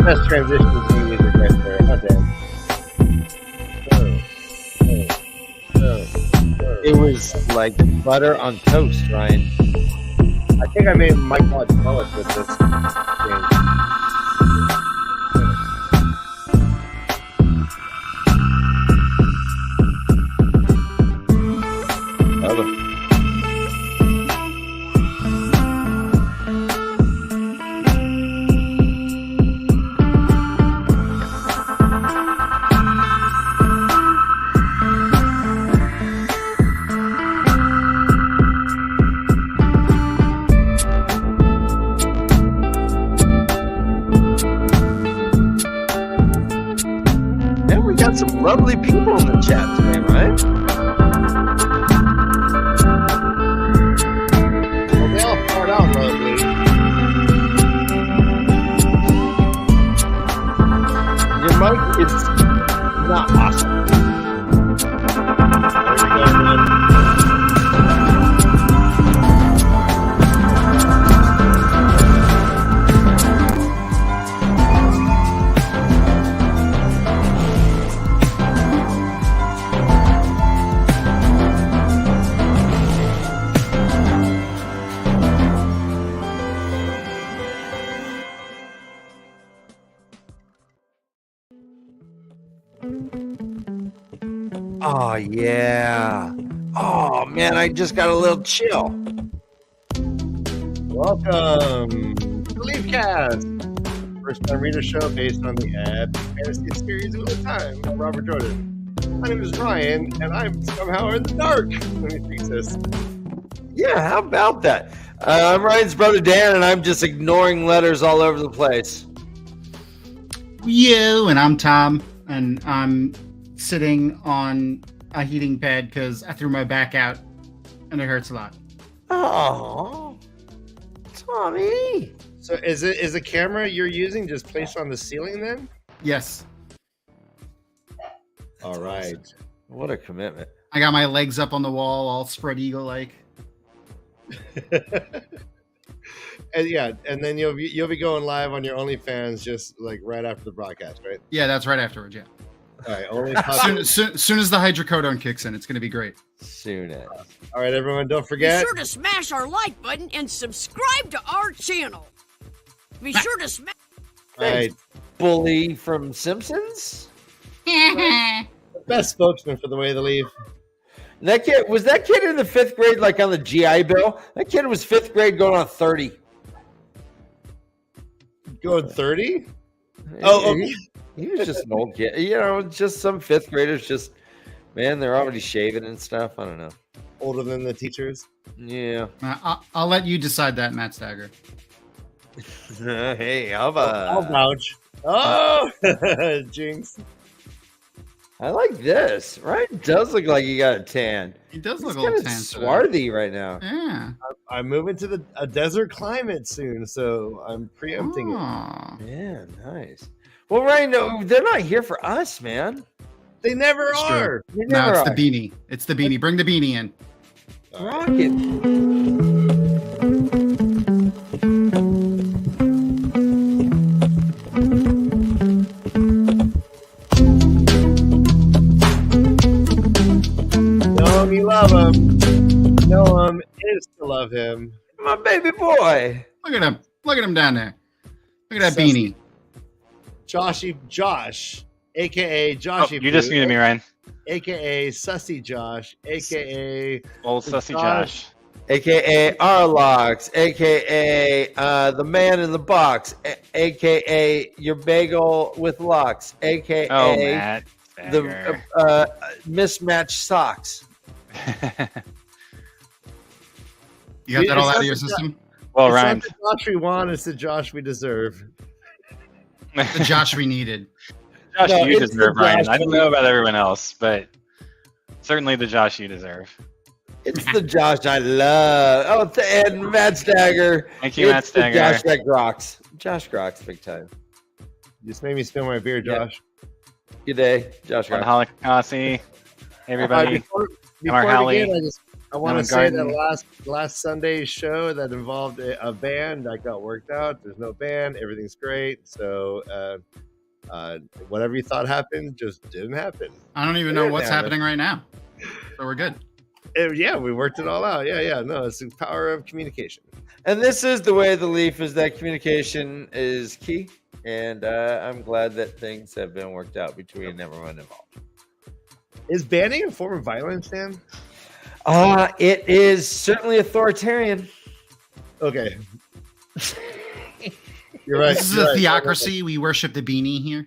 best transitions in music right there. Not bad. It was like butter on toast, Ryan. I think I made Mike Watts mullet with this game. Some lovely people in the chat today, right? Well, they all start out lovely. Your mic is not awesome. There we go, man. Oh, yeah. Oh, man, I just got a little chill. Welcome to LeafCast, first time reader show based on the ad fantasy series of the time by Robert Jordan. My name is Ryan, and I'm somehow in the dark. Let me fix this. Yeah, how about that? I'm Ryan's brother Dan, and I'm just ignoring letters all over the place. You, and I'm Tom, and I'm sitting on a heating pad because I threw my back out and it hurts a lot. Oh, Tommy. So is the camera you're using just placed on the ceiling then? Yes. All right. What a commitment. I got my legs up on the wall, all spread eagle-like. And then you'll be going live on your OnlyFans just like right after the broadcast, right? Yeah, that's right afterwards, yeah. All right, only Soon as the hydrocodone kicks in, it's going to be great. Soon as. All right, everyone, don't Be forget. sure to smash our like button and subscribe to our channel. Be sure to smash. All right, Bully from Simpsons? the best spokesman for the Way of the Leaf. That kid in the 5th grade, like on the GI Bill? That kid was 5th grade going on 30. Going 30? He was just an old kid. You know, just some 5th graders just, man, they're already shaving and stuff. I don't know. Older than the teachers. Yeah. I'll let you decide that, MaTsDaGger. Hey, I'll vouch. Oh, jinx. I like this. Ryan does look like he got a tan. He does He's look a little kind of tan. swarthy right now. Yeah. I'm moving to a desert climate soon, so I'm preempting it. Aw. Yeah, nice. Well, Ryan, no, they're not here for us, man. They never That's true. are. They No, never it's are. the beanie. It's the beanie. Bring the beanie in. Rocket. Know him, you love him. Know him is to love him. My baby boy. Look at him. Look at him down there. Look at that Sussy. beanie. Josh, aka Oh, Joshy. you just muted me, Ryan. AKA Sussy Josh, AKA Old sussy Josh. AKA Arlox, AKA the man in the box, AKA your bagel with locks, AKA Oh, Matt. the mismatched socks. You got that all out of your It's not- system? well, It's Ryan. not the Josh we want, it's the Josh we deserve. The Josh we needed. Josh, No, you it's deserve, the Ryan. Josh I don't know about everyone else, but certainly the Josh you deserve. It's the Josh I love. Oh, and MaTsDaGger. Thank you, It's the MaTsDaGger. Josh that rocks. Josh rocks big time. You just made me spill my beer, Yeah. Josh. Good day, Josh On rocks. Holocausti. Everybody. Before MrHowley. we begin, I want Noah to say that Garden. last Sunday's show that involved a band that got worked out. There's no band. Everything's great. So whatever you thought happened just didn't happen. I don't even know Yeah, what's man. happening right now. So we're good. Yeah, we worked it all out. Yeah. No, it's the power of communication. And this is the way of the leaf, is that communication is key. And I'm glad that things have been worked out between everyone involved. Is banning a form of violence, Dan? It is certainly authoritarian. Okay. You're right. This is you're a right. theocracy. We worship the beanie here.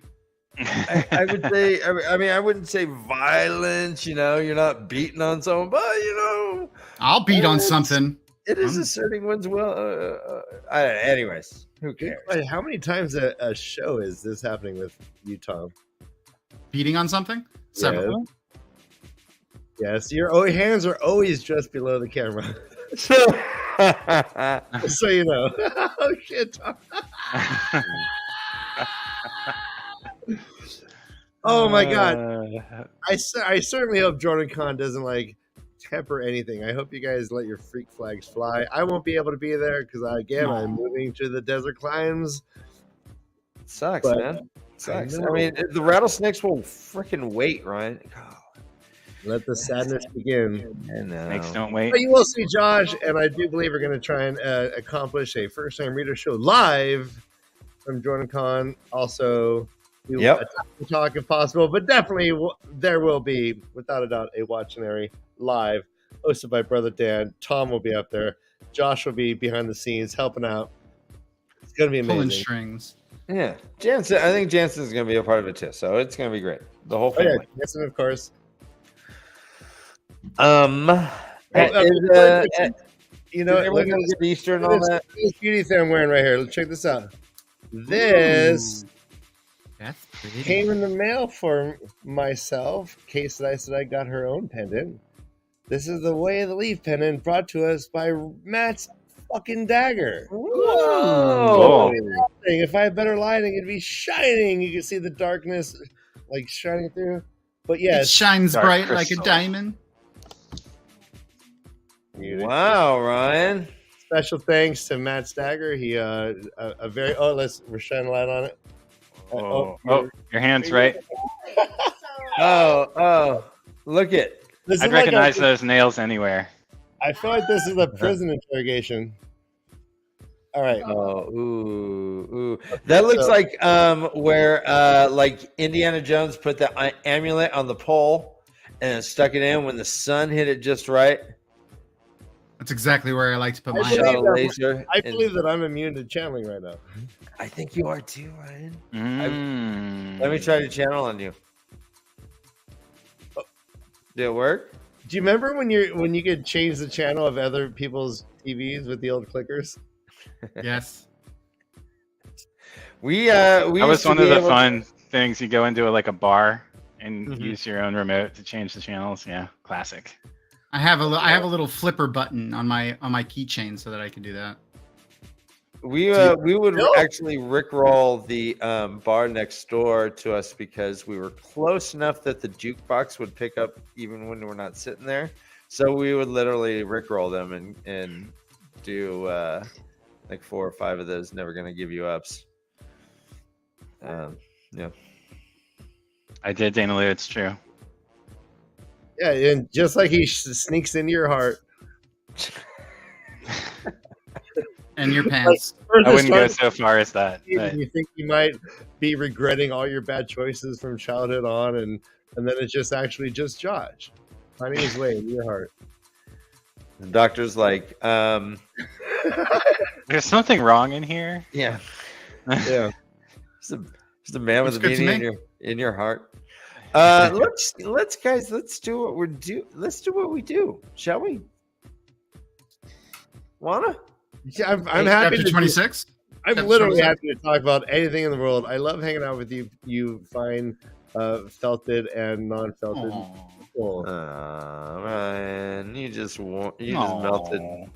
I would say, I mean, I wouldn't say violence, you know, you're not beating on someone, but, you know, I'll beat on It's- something. it is asserting one's will. Anyways, who cares? Wait, how many times a show is this happening with you, Tom? Beating on something? Several. Yes, your hands are always just below the camera. Just so you know. Oh shit, Tom. Oh my god. I certainly hope JordanCon doesn't like temper anything. I hope you guys let your freak flags fly. I won't be able to be there because I'm moving to the desert climes. Sucks, But- man. Sucks. know. I mean, the rattlesnakes will freaking wait, Ryan. Let the sadness begin. I know. Snakes don't wait. But you will see Josh, and I do believe we're going to try and accomplish a first-time reader show live from JordanCon. Also, we will Yep. talk if possible, but definitely there will be, without a doubt, a Watchinary live hosted by Brother Dan. Tom will be up there. Josh will be behind the scenes helping out. It's going to be Pulling amazing. strings. Yeah, Jansen. I think Jansen's going to be a part of it too, so it's going to be great. The whole Oh, yeah, family. yes, and of course. You know, everyone look at get Easter and Look all at that. this beauty thing I'm wearing right here. Let's check this out. This That's pretty. came in the mail for myself. Kay said I got her own pendant. This is the Way of the Leaf pendant brought to us by Matt's fucking dagger. Whoa! If I had better lighting, it'd be shining. You can see the darkness like shining through. But It yes, shines Dark bright like a crystal. diamond. Wow, Ryan. special thanks to MaTsDaGgerX. He a very we're shining a light on it. Oh, your hand's right. Oh, look it. This is I'd like recognize a- those nails anywhere. I feel like this is a prison interrogation. All right. Oh, ooh. That looks like where like Indiana Jones put the amulet on the pole and stuck it in when the sun hit it just right. That's exactly where I like to put I mine. Shot a believe that- laser. I and- believe that I'm immune to channeling right now. I think you are too, Ryan. Mm. Let me try to channel on you. Did it work? Do you remember when you could change the channel of other people's TVs with the old clickers? Yes. We That was used to one of be the able- fun things. You go into like a bar and Mhm. use your own remote to change the channels. Yeah, classic. I have a little flipper button on my keychain so that I can do that. We would No. actually rickroll the bar next door to us because we were close enough that the jukebox would pick up even when we're not sitting there. So we would literally rickroll them and do like 4 or 5 of those. Never gonna give you ups. Yeah. I did, Dana Lou. It's true. Yeah, and just like he sneaks into your heart. And your pants. First I it's wouldn't go trying so far as that. to- But You think you might be regretting all your bad choices from childhood on, and then it's just actually just Josh finding his way into your heart. The doctor's like, there's something wrong in here. yeah, Yeah. it's a man with a Looks good to meaning me. in your heart. Let's do what we do. Let's do what we do, shall we? Wanna? Yeah, I'm happy Chapter to 26. I'm Chapter literally 27. happy to talk about anything in the world. I love hanging out with you. You fine, felted and non-felted Aw. people. Ryan, you just melted Aw.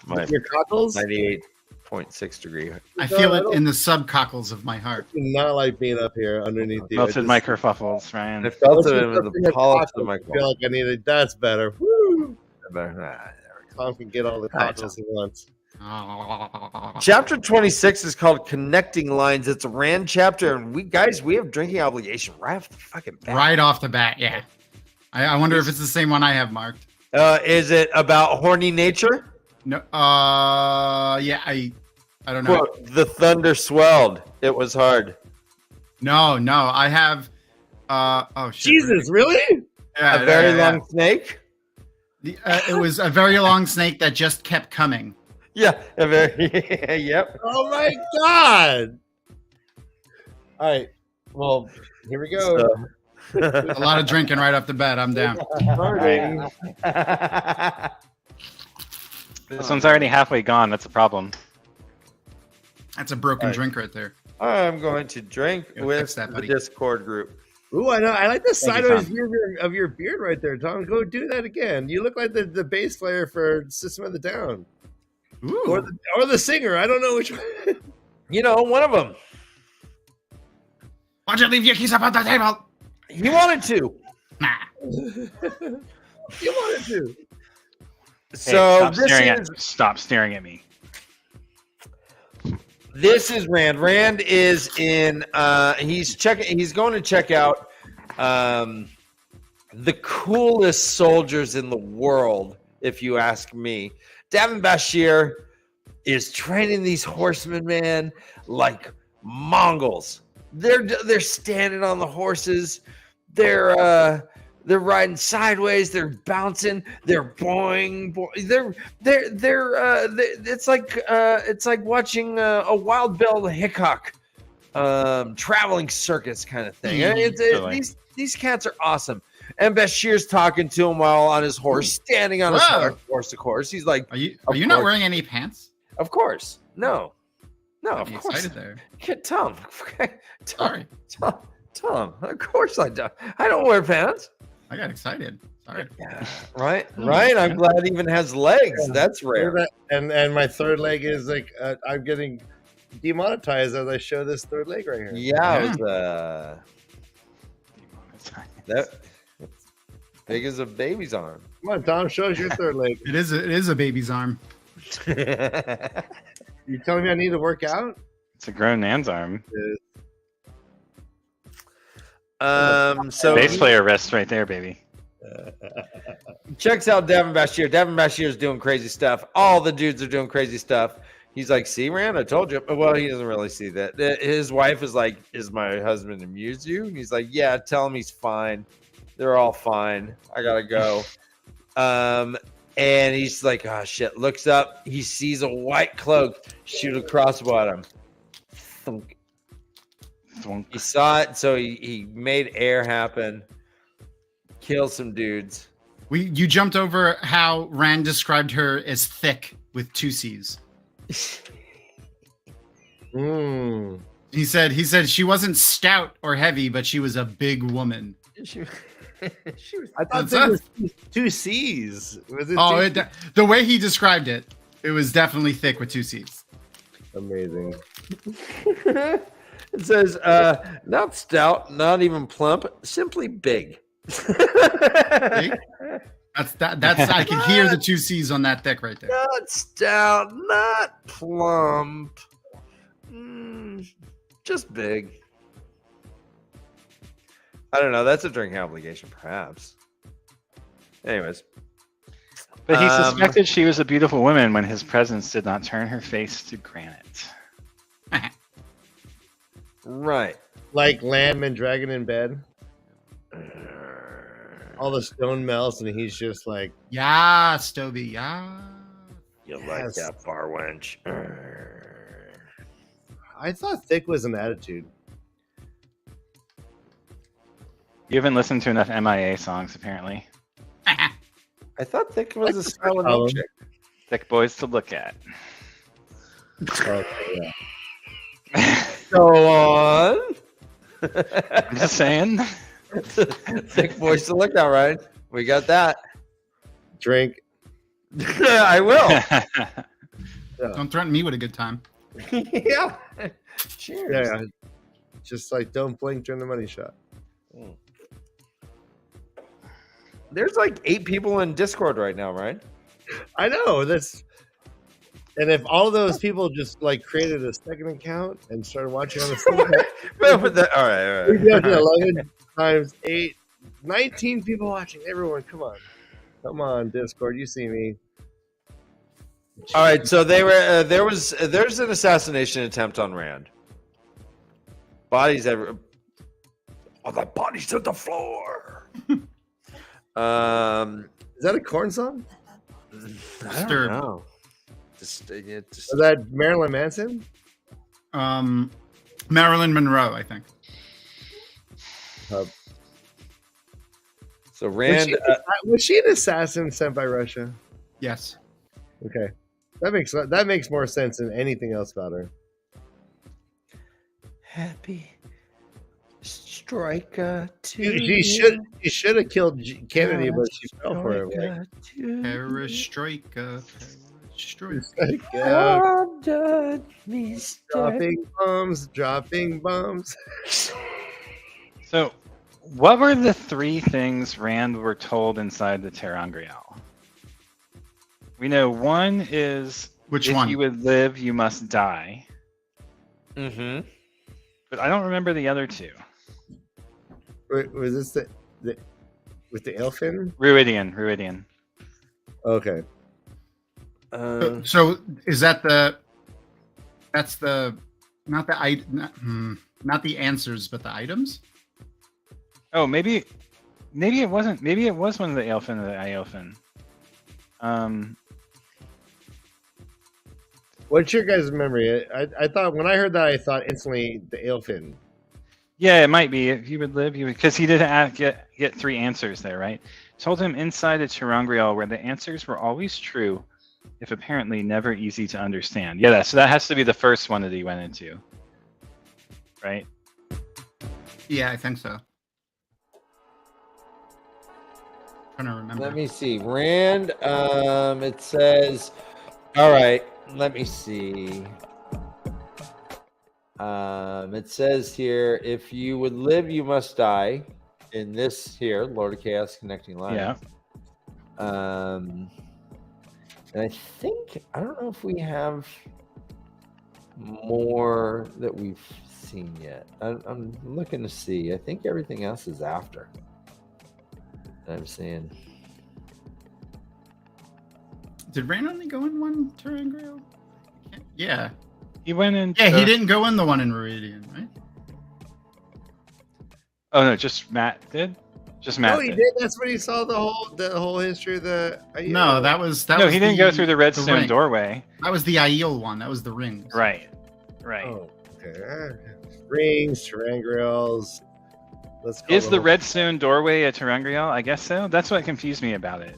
my Your cockles? 98.6 degree. I feel it in the subcockles of my heart. Do not like being up here underneath you. Melted microfuffles, I Ryan. felt Once it you in put the in your polish of cockles, my I feel like I need it. That's better. Woo! Tom can get all the All right, cockles he wants. Chapter 26 is called Connecting Lines. It's a Rand chapter, and we have drinking obligation right off the fucking bat. Right off the bat, yeah. I wonder if it's the same one I have marked. Is it about horny nature? No, yeah, I don't know. Quote, the thunder swelled. It was hard. No, I have. Oh shit. Jesus, really? Yeah, A very yeah. long snake? It was a very long snake that just kept coming. Yeah, a very yep. Oh my god! All right. Well, here we go. A lot of drinking right off the bat. I'm down. Right. This one's already halfway gone. That's a problem. That's a broken All right. drink right there. I'm going to drink Yeah, with fix that, the buddy. Discord group. Ooh, I know. I like the Thank you, sideways Tom. view of your beard right there, Tom. Go do that again. You look like the bass player for System of the Down, Ooh. or the singer. I don't know which one. You know, one of them. Why'd you leave your keys up on the table? He wanted to. Nah. You wanted to. So Hey, stop staring at me. this is Rand. Rand is in. He's going to check out the coolest soldiers in the world, if you ask me. Davin Bashir is training these horsemen, man, like Mongols. They're standing on the horses. They're riding sideways. They're bouncing. They're boing. It's like watching a Wild Bill Hickok traveling circus kind of thing. Totally. These cats are awesome. And Bashir's talking to him while on his horse, standing on his Whoa. horse. Of course, he's like, Are you Of not course. wearing any pants? of course, no, of I'm course, excited there. Tom, Sorry, Tom, of course I don't. I don't wear pants. I got excited. Sorry. Right. I'm glad it even has legs. Yeah. That's rare. And my third leg is like I'm getting demonetized as I show this third leg right here. Yeah, it was that big as a baby's arm. Come on, Tom, show us your third leg. It is a baby's arm. You telling me I need to work out? It's a grown man's arm. So Bass player rest right there, baby. Checks out Davin Bashir. Davin Bashir is doing crazy stuff. All the dudes are doing crazy stuff. He's like, see, Rand, I told you. Well, he doesn't really see that. His wife is like, is my husband amuse you? And he's like, yeah, tell him he's fine. They're all fine. I gotta go. And he's like, oh shit. Looks up. He sees a white cloak shoot a crossbow at him. Thunk. Thwunk. He saw it, so he made air happen. Killed some dudes. You jumped over how Rand described her as thick with 2 C's. He said she wasn't stout or heavy, but she was a big woman. She was I thought there was 2 C's. Was it The way he described it, it was definitely thick with 2 C's. amazing. It says, not stout, not even plump, simply big. Big? That's I can hear the 2 C's on that thick right there. Not stout, not plump. Just big. I don't know. That's a drinking obligation, perhaps. Anyways. But he suspected she was a beautiful woman when his presence did not turn her face to granite. Right. Like lamb and dragon in bed. All the stone melts, and he's just like, Yeah, Stovey, yeah. You like that bar wench. I thought thick was an attitude. You haven't listened to enough MIA songs, apparently. I thought thick was a style of milkshake. Thick boys to look at. Okay, yeah. Go on. I'm just saying. Thick voice to look at, right? We got that. Drink. I will. Don't threaten me with a good time. Yeah. Cheers. Yeah. Just like don't blink during the money shot. There's like 8 people in Discord right now, right? I know this. And if all of those people just like created a second account and started watching on the same, all right. we'd be up to 11 times 8, 19 people watching. Everyone, come on, Discord. You see me. All right, so there's an assassination attempt on Rand. Bodies everywhere. Oh, the bodies to the floor. Is that a corn song? I don't know. Is that Marilyn Manson? Marilyn Monroe, I think. So Rand was she an assassin sent by Russia? Yes. Okay, that makes more sense than anything else about her. Happy striker She should have killed Kennedy, but she fell for it. Like, Perestroika. dropping bombs. So, what were the 3 things Rand were told inside the TragonReader? We know one is Which if one? you would live, you must die. Mm-hmm. But I don't remember the other 2. Wait, was this the with the elfin? Ruidian. Okay. So is that not the answers, but the items? Oh, maybe it wasn't. Maybe it was one of the Aelfin or the Ielfin. What's your guys' memory? I thought when I heard that, I thought instantly the Aelfin. Yeah, it might be. If you would live, because he did get 3 answers there, right? Told him inside the TragonReader where the answers were always true, if apparently never easy to understand. Yeah, so that has to be the first one that he went into, right? Yeah, I think so. trying to remember. Let me see. Rand, it says, all right, let me see. It says here, if you would live, you must die. In this here, Lord of Chaos connecting line. Yeah. And I think, I don't know if we have more that we've seen yet. I'm looking to see. I think everything else is after. I'm seeing. Did Rand only go in one ter'angreal? Yeah. He went in. Yeah, he didn't go in the one in Viridian, right? Oh no, just Matt did. Just Matt. No, he did. That's when he saw the whole history of the. No, that was No, he didn't go through the redstone ring. doorway. That was the Aiel one. That was the rings. Right. Oh, okay. Rings, ter'angreals. Let's go. Is the redstone doorway a ter'angreal? I guess so. That's what confused me about it.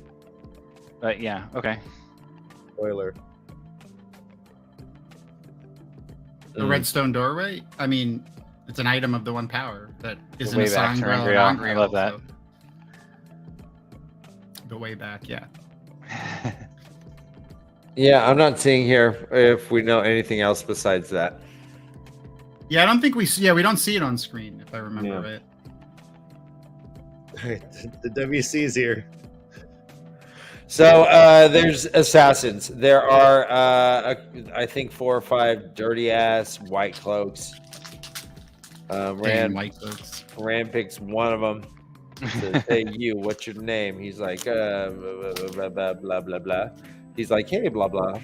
But yeah, okay. spoiler? The redstone doorway? I mean, it's an item of the one power that isn't Way a back Sangreal or ter'angreal. Angreal, I love that. so- The way back, yeah. Yeah, I'm not seeing here if we know anything else besides that. Yeah, I don't think we see. Yeah, we don't see it on screen, if I remember right. The WC's here. So there's assassins. There are, I think, 4 or 5 dirty ass white cloaks. Damn, white cloaks. Rand picks one of them. Says, hey, you, what's your name? He's like, blah, blah, blah, blah, blah. He's like, hey, blah, blah.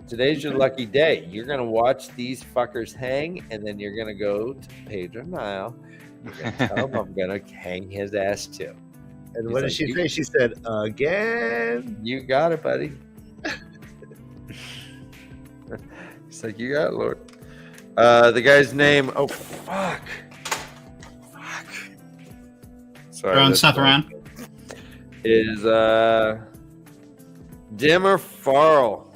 Today's your lucky day. You're going to watch these fuckers hang, and then you're going to go to Pedro Nile. You're going to tell him I'm going to hang his ass too. And He's what did like, she say? She said, again? You got it, buddy. He's like, you got it, Lord. The guy's name, oh, fuck. Sorry. Throwing that's stuff wrong. around. Is Dimmer Farrell.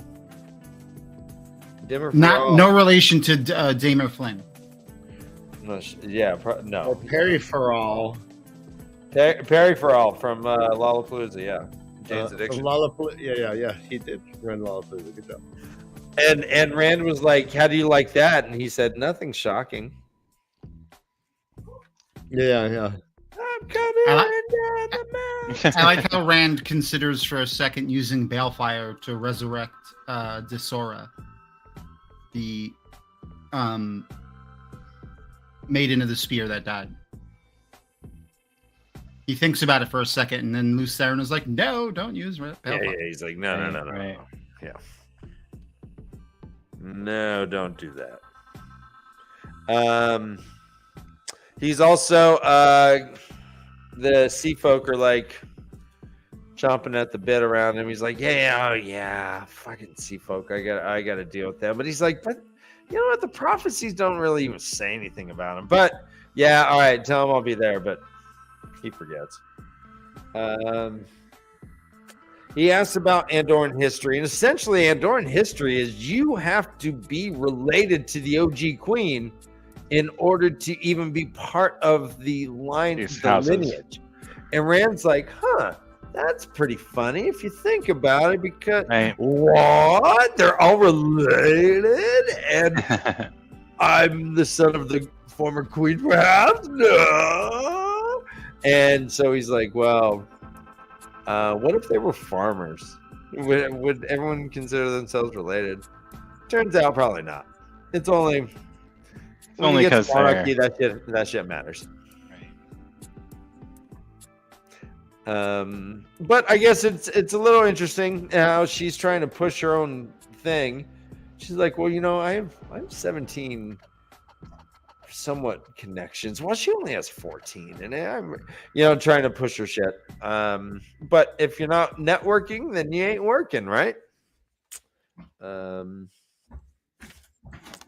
Dimmer Farrell. No relation to Damer Flynn. No, yeah, no. Perry Farrell. Perry Farrell from Lollapalooza, yeah. Jane's Addiction. Yeah. He did run Lollapalooza. Good job. And Rand was like, how do you like that? And he said, nothing shocking. Yeah. I'm coming down the mountain. I like how Rand considers for a second using Balefire to resurrect Desora, the maiden of the spear that died. He thinks about it for a second, and then Lucerne is like, no, don't use Balefire. Yeah, he's like, no. Right. Yeah. No, don't do that. He's also the sea folk are like chomping at the bit around him. He's like, yeah, fucking sea folk. I gotta deal with them. But he's like, but you know what? The prophecies don't really even say anything about him. But yeah, all right, tell him I'll be there. But he forgets. He asks about Andorran history, and essentially Andorran history is you have to be related to the OG queen in order to even be part of the line, the lineage. And Rand's like, that's pretty funny if you think about it, because what? They're all related, and I'm the son of the former queen, perhaps? No. And so he's like, well, what if they were farmers? Would everyone consider themselves related? Turns out probably not. It's only because that shit matters. Right. But I guess it's a little interesting how she's trying to push her own thing. She's like, well, I have 17 somewhat connections. Well, she only has 14, and I'm trying to push her shit. But if you're not networking, then you ain't working, right?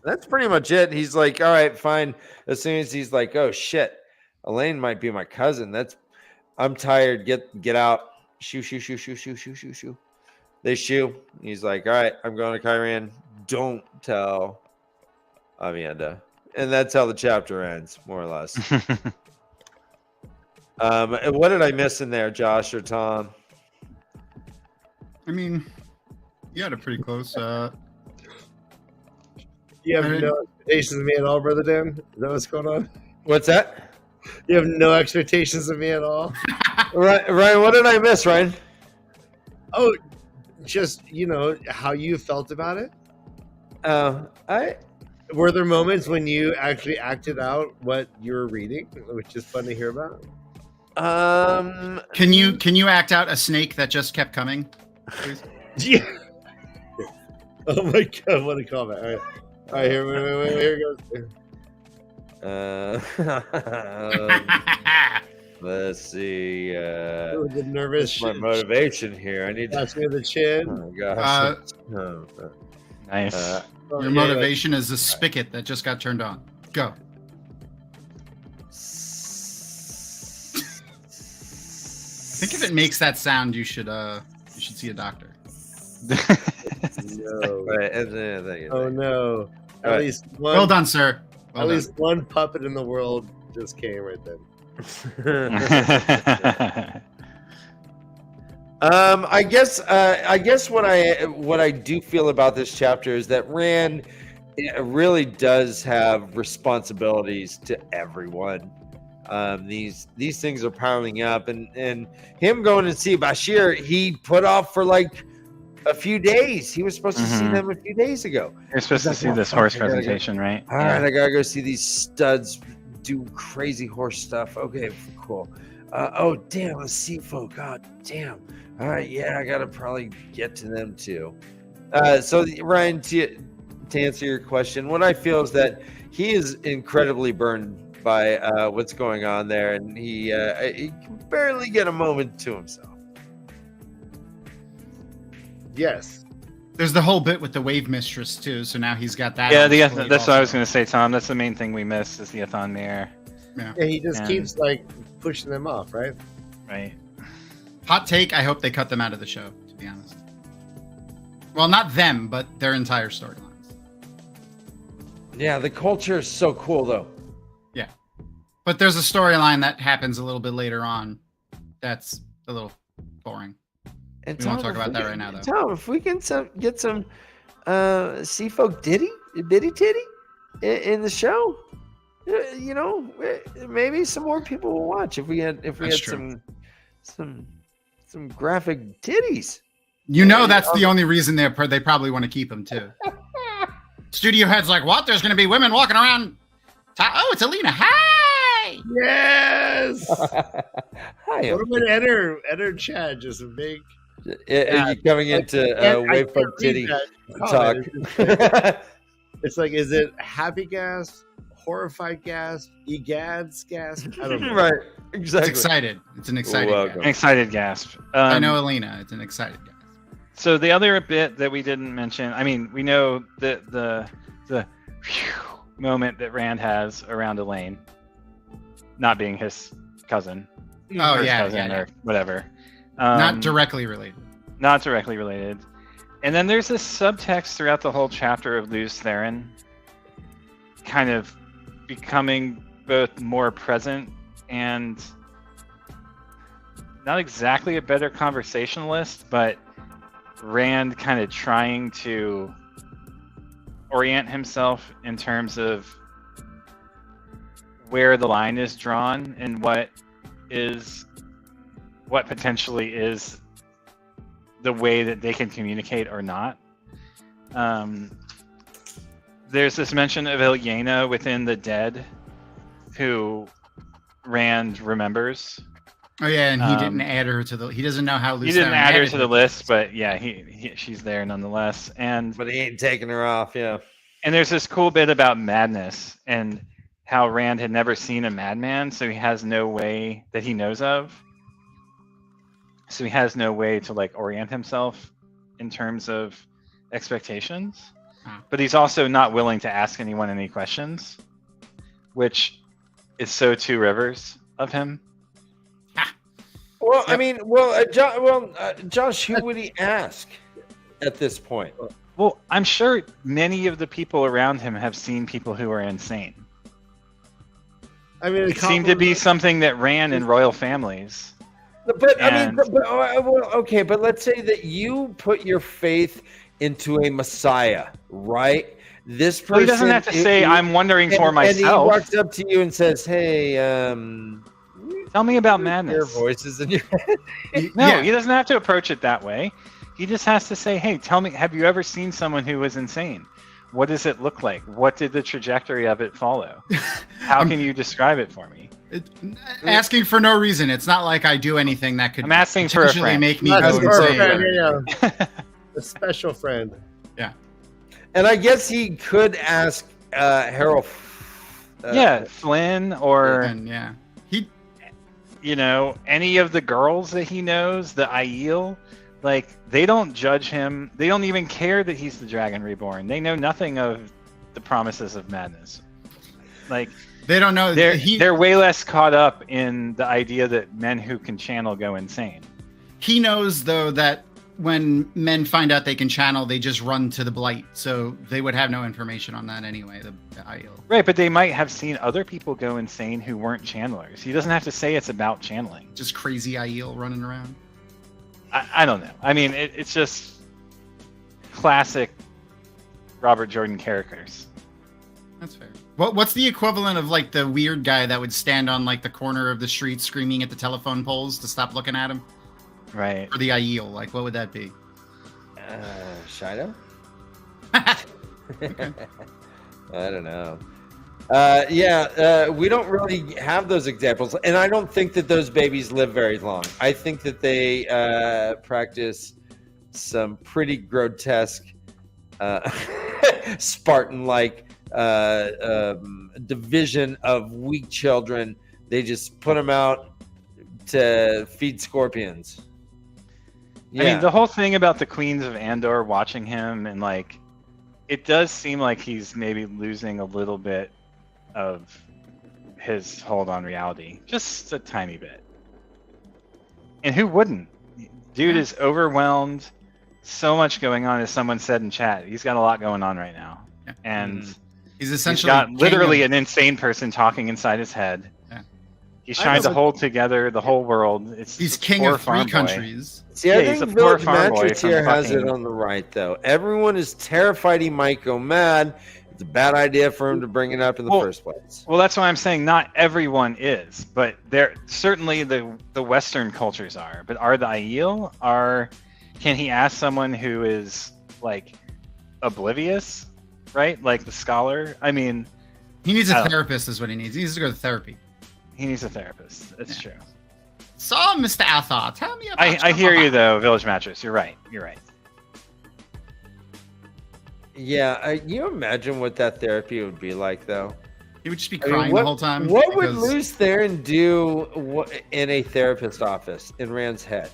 That's pretty much it. He's like, all right, fine. As soon as he's like, oh shit, Elaine might be my cousin. I'm tired. Get out. Shoo. They shoo. He's like, all right, I'm going to Kyrian. Don't tell Amanda. And that's how the chapter ends, more or less. What did I miss in there, Josh or Tom? I mean, you had it pretty close. You have no expectations of me at all, Brother Dan? Is that what's going on? What's that? You have no expectations of me at all? Ryan, what did I miss, Ryan? Oh, just, how you felt about it? Were there moments when you actually acted out what you were reading, which is fun to hear about? Can you act out a snake that just kept coming? Please? Yeah. Oh my God, what a comment. All right, here goes. Let's see. The nervous my motivation here. I need to touch me in the chin. Oh gosh. Nice. Your motivation is a spigot that just got turned on. Go. I think if it makes that sound, you should see a doctor. No. Right. Oh no. At least one. Well done, sir. Well at done. least one puppet in the world just came right then. I guess what I do feel about this chapter is that Rand really does have responsibilities to everyone. These things are piling up, and him going to see Bashir, he put off for like a few days. He was supposed to see them a few days ago. You're supposed to see this horse presentation, right? All right, I gotta go see these studs do crazy horse stuff. Okay, cool. Oh damn, a sea folk. God damn. All right, yeah, I gotta probably get to them too. So Ryan, to answer your question, what I feel is that he is incredibly burned by what's going on there, and he can barely get a moment to himself. Yes. There's the whole bit with the wave mistress too, so now he's got that. Yeah, that's what I was going to say, Tom. That's the main thing we missed is the Athon Mayor. Yeah, he just keeps like pushing them off, right? Right. Hot take, I hope they cut them out of the show, to be honest. Well, not them, but their entire storylines. Yeah, the culture is so cool though. Yeah. But there's a storyline that happens a little bit later on that's a little boring. And we won't talk about that right now, though. Tom, if we can get some sea folk bitty titty in the show, maybe some more people will watch if we had some graphic titties. That's the only reason they probably want to keep them too. Studio head's like, what? There's going to be women walking around. Oh, it's Alina. Hi. Yes. Hi. What about enter Chad? Just a big. Are you coming into wave folk titty talk? It's like, is it happy gasp, horrified gasp, egads gasp? I don't know. Right, exactly. It's excited. It's an excited gasp. An excited gasp. I know Alina. It's an excited gasp. So the other bit that we didn't mention, I mean, we know the moment that Rand has around Elaine, not being his cousin. Oh, yeah, or whatever. Not directly related. Not directly related. And then there's this subtext throughout the whole chapter of Luz Theron kind of becoming both more present and not exactly a better conversationalist, but Rand kind of trying to orient himself in terms of where the line is drawn and what potentially is the way that they can communicate or not. There's this mention of Ilyena within the dead who Rand remembers. Oh yeah, and he didn't add her to the. He doesn't know how. He didn't add her to the list, but yeah, she's there nonetheless. But he ain't taking her off. Yeah. And there's this cool bit about madness and how Rand had never seen a madman, so he has no way that he knows of. So he has no way to like orient himself in terms of expectations. But he's also not willing to ask anyone any questions, which is so Two Rivers of him. Well, I mean, Josh, who would he ask at this point? Well, I'm sure many of the people around him have seen people who are insane. I mean, it seemed to be something that ran in royal families. But I mean, well, okay, but let's say that you put your faith into a Messiah, right? This person Well, he doesn't have to say, "I'm wondering for myself." And he walks up to you and says, "Hey, tell me about your madness." voices in your head." No, he doesn't have to approach it that way. He just has to say, "Hey, tell me, have you ever seen someone who was insane? What does it look like? What did the trajectory of it follow? How can you describe it for me?" Asking for no reason. It's not like I do anything that could I'm asking for a potentially friend. make me That's go for a insane. friend, yeah. A special friend. And I guess he could ask Harold. Flynn or And he any of the girls that he knows, the Aiel, like they don't judge him. They don't even care that he's the Dragon Reborn. They know nothing of the promises of madness. Like they don't know. They're way less caught up in the idea that men who can channel go insane. He knows though that when men find out they can channel, they just run to the Blight. So they would have no information on that anyway. The Aiel. Right, but they might have seen other people go insane who weren't channelers. He doesn't have to say it's about channeling. Just crazy Aiel running around. I don't know. I mean, it's just classic Robert Jordan characters. That's fair. What's the equivalent of like the weird guy that would stand on like the corner of the street screaming at the telephone poles to stop looking at him? Right. For the Aiel, like what would that be? Shido? Okay. I don't know. We don't really have those examples, and I don't think that those babies live very long. I think that they practice some pretty grotesque, Spartan-like division of weak children. They just put them out to feed scorpions. I mean, the whole thing about the Queens of Andor watching him, and like, it does seem like he's maybe losing a little bit of his hold on reality, just a tiny bit. And who wouldn't? Dude is overwhelmed. So much going on, as someone said in chat. He's got a lot going on right now, and he's essentially got literally an insane person talking inside his head. He's trying to hold together the whole world. He's king of 3 countries. See, I think Village Mattress here has it on the right, though. Everyone is terrified he might go mad. It's a bad idea for him to bring it up in the first place. Well, that's why I'm saying not everyone is, but there certainly the Western cultures are. But are the Aiel? Can he ask someone who is like oblivious, right? Like the scholar? I mean, he needs a therapist, is what he needs. He needs to go to therapy. He needs a therapist. That's true. So, Mr. Athar, tell me about. I hear you though, Village Mattress. You're right. Yeah, you imagine what that therapy would be like, though. He would just be crying the whole time. What would Luce Theron do in a therapist's office in Rand's head?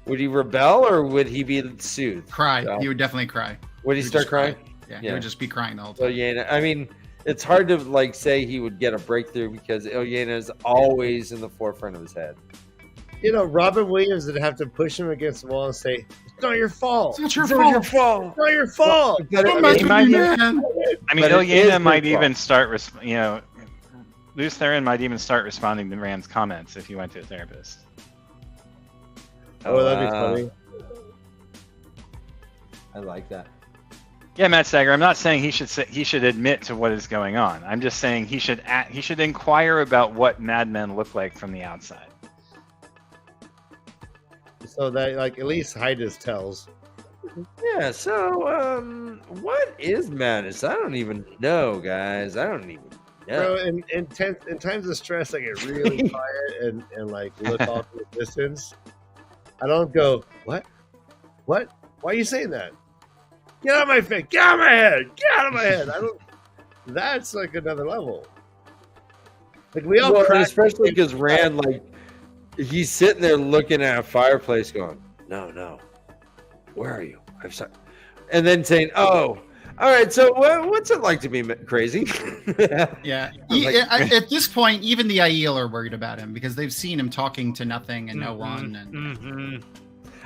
Would he rebel or would he be soothed? Cry. He would definitely cry. Would he start crying? Yeah, he would just be crying the whole So time. Ilyena, I mean, it's hard to like say he would get a breakthrough because Ilyena is always in the forefront of his head. You know, Robin Williams would have to push him against the wall and say, "It's not your fault. It's not your fault. It's not your fault." Ilyena might even start, Luce Theron might even start responding to Rand's comments if he went to a therapist. Oh, that'd be funny. I like that. Yeah, MaTsDaGger. I'm not saying he should admit to what is going on. I'm just saying he should inquire about what madmen look like from the outside. So that at least hide his tells. Yeah. So, what is madness? I don't even know, guys. I don't even know. Bro, in times of stress, I get really quiet and like look off in the distance. I don't go, what? Why are you saying that? Get out of my face! Get out of my head! Get out of my head! I don't. That's like another level. Like we all, especially because Rand, he's sitting there looking at a fireplace, going, "No, where are you?" And then saying, "Oh, all right. So, what's it like to be crazy?" Yeah. At this point, even the Aiel are worried about him because they've seen him talking to nothing and no one. And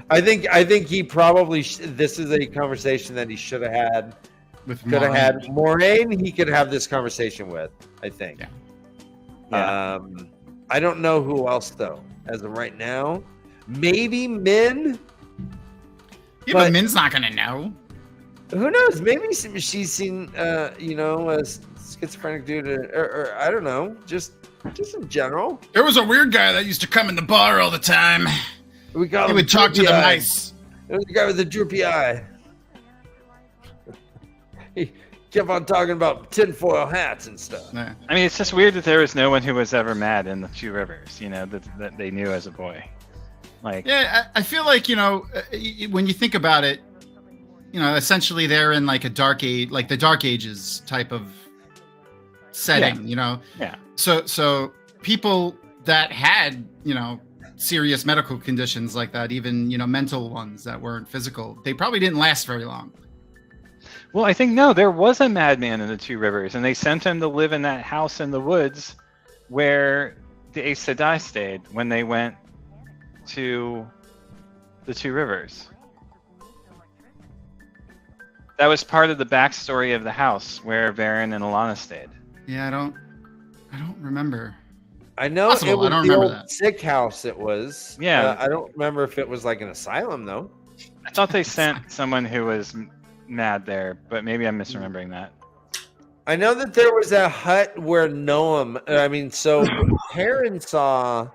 I think he probably. This is a conversation that he should have had. Could have had Moraine. He could have this conversation with. I think. Yeah. I don't know who else though. as of right now. Maybe Min. Yeah, but Min's not gonna know. Who knows? Maybe she's seen, a schizophrenic dude, or I don't know, just in general. There was a weird guy that used to come in the bar all the time. He would talk to them nice. There was a guy with a droopy eye. He kept on talking about tinfoil hats and stuff. Yeah. I mean, it's just weird that there was no one who was ever mad in the Two Rivers, that they knew as a boy. Like, yeah, I feel like, when you think about it, essentially they're in like a dark age, like the Dark Ages type of setting, Yeah. So people that had, serious medical conditions like that, even, mental ones that weren't physical, they probably didn't last very long. well, I think there was a madman in the Two Rivers, and they sent him to live in that house in the woods where the Aes Sedai stayed when they went to the Two Rivers. That was part of the backstory of the house where Varen and Alana stayed. Yeah, I don't remember. I know Possible, it was I don't the remember old that. sick house. It was. Yeah. I don't remember if it was like an asylum though. I thought they sent someone who was mad there, but maybe I'm misremembering that. I know that there was a hut where Perrin saw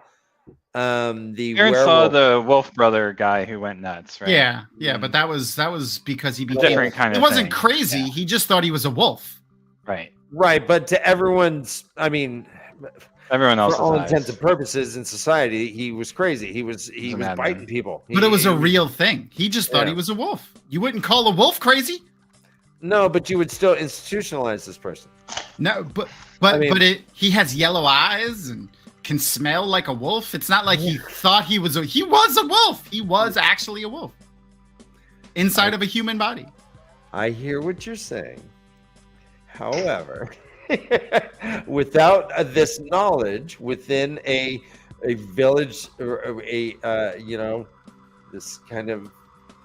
the Aaron werewolf. saw the wolf brother guy who went nuts, right? Yeah, but that was because he became different kind of It wasn't thing. crazy. Yeah. He just thought he was a wolf. Right. Right, but to everyone else's for all eyes. intents and purposes in society, he was crazy. He was madman. biting people. But it was a real thing. He just thought Yeah. he was a wolf. You wouldn't call a wolf crazy? No, but you would still institutionalize this person. No, but he has yellow eyes and can smell like a wolf. It's not like he thought he was a wolf. He was actually a wolf inside of a human body. I hear what you're saying. However, without this knowledge within a village or this kind of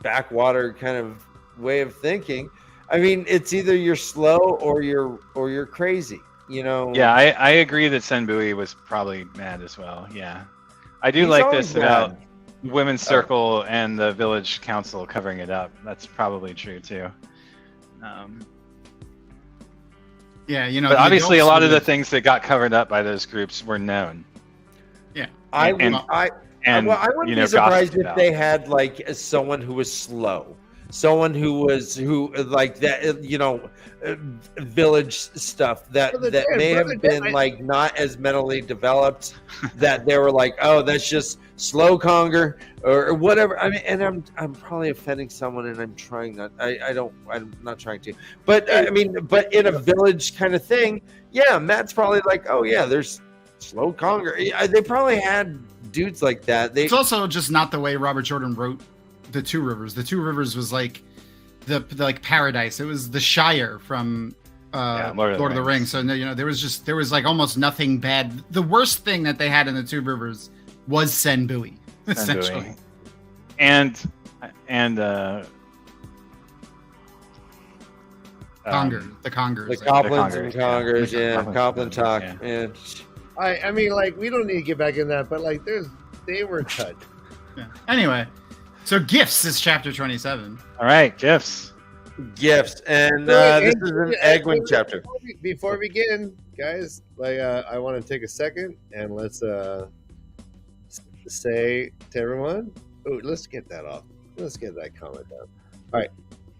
backwater kind of way of thinking, I mean, it's either you're slow or you're crazy. Yeah, I agree that Senbui was probably mad as well. Yeah, I do He's like always this about mad. Women's Circle and the village council covering it up. That's probably true too. Yeah, But obviously, a lot of the things that got covered up by those groups were known. Yeah, I and wouldn't be surprised gossiped if about. they had like someone who was slow, someone who like that, village stuff that may have been like not as mentally developed, that they were like, oh, that's just slow conger or whatever. I mean, and I'm probably offending someone, and I'm not trying to, but I mean, but in a village kind of thing, yeah, Matt's probably like, oh yeah, there's slow conger. They probably had dudes like that. It's also just not the way Robert Jordan wrote the Two Rivers. The Two Rivers was like the like paradise. It was the Shire from Lord of the Rings. So there was like almost nothing bad. The worst thing that they had in the Two Rivers was Senbui, essentially. And Conger, the Congers. The Coplins the and Congers, Congers, yeah. yeah, Coplins Coplin and talk, Congers, yeah. I mean, like, we don't need to get back in that, but like, they were touched. Yeah. Anyway, so Gifts is chapter 27. all right, gifts. Gifts, and this is an Egwin chapter. Before we begin, guys, like, I want to take a second and let's say to everyone, let's get that off. Let's get that comment down. All right,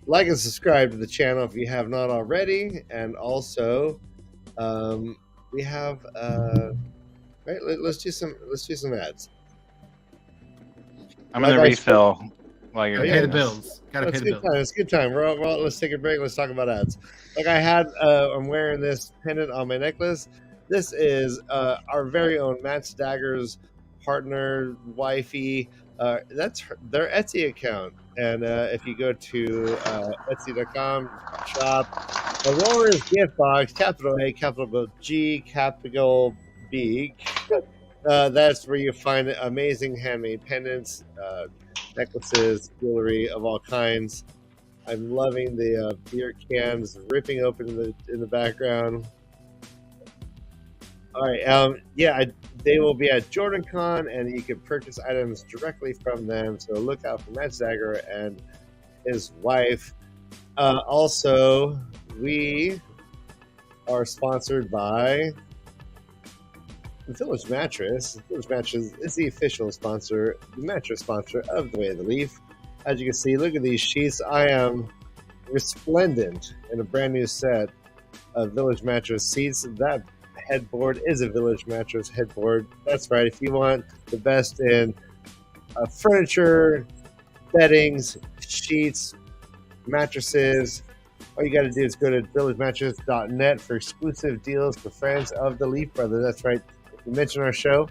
like and subscribe to the channel if you have not already, and also, we have right. Let's do some ads. I'm gonna refill while you're Gotta yeah. pay the bills. Gotta pay the bills. It's a good time. Let's take a break. Let's talk about ads. Like I had, I'm wearing this pendant on my necklace. This is our very own MaTsDaGger's partner, wifey. That's their Etsy account. And if you go to Etsy.com, shop Aurora's Gift Box, capital A, capital G, capital B. That's where you find amazing handmade pendants, necklaces, jewelry of all kinds. I'm loving the beer cans ripping open in the background. All right. They will be at JordanCon, and you can purchase items directly from them. So look out for MaTsDaGger and his wife. Also, we are sponsored by Village Mattress. Village Mattress is the official sponsor, the mattress sponsor of The Way of the Leaf. As you can see, look at these sheets. I am resplendent in a brand new set of Village Mattress seats. That headboard is a Village Mattress headboard. That's right. If you want the best in furniture, beddings, sheets, mattresses, all you got to do is go to villagemattress.net for exclusive deals for friends of the Leaf Brothers. That's right. If you mention our show,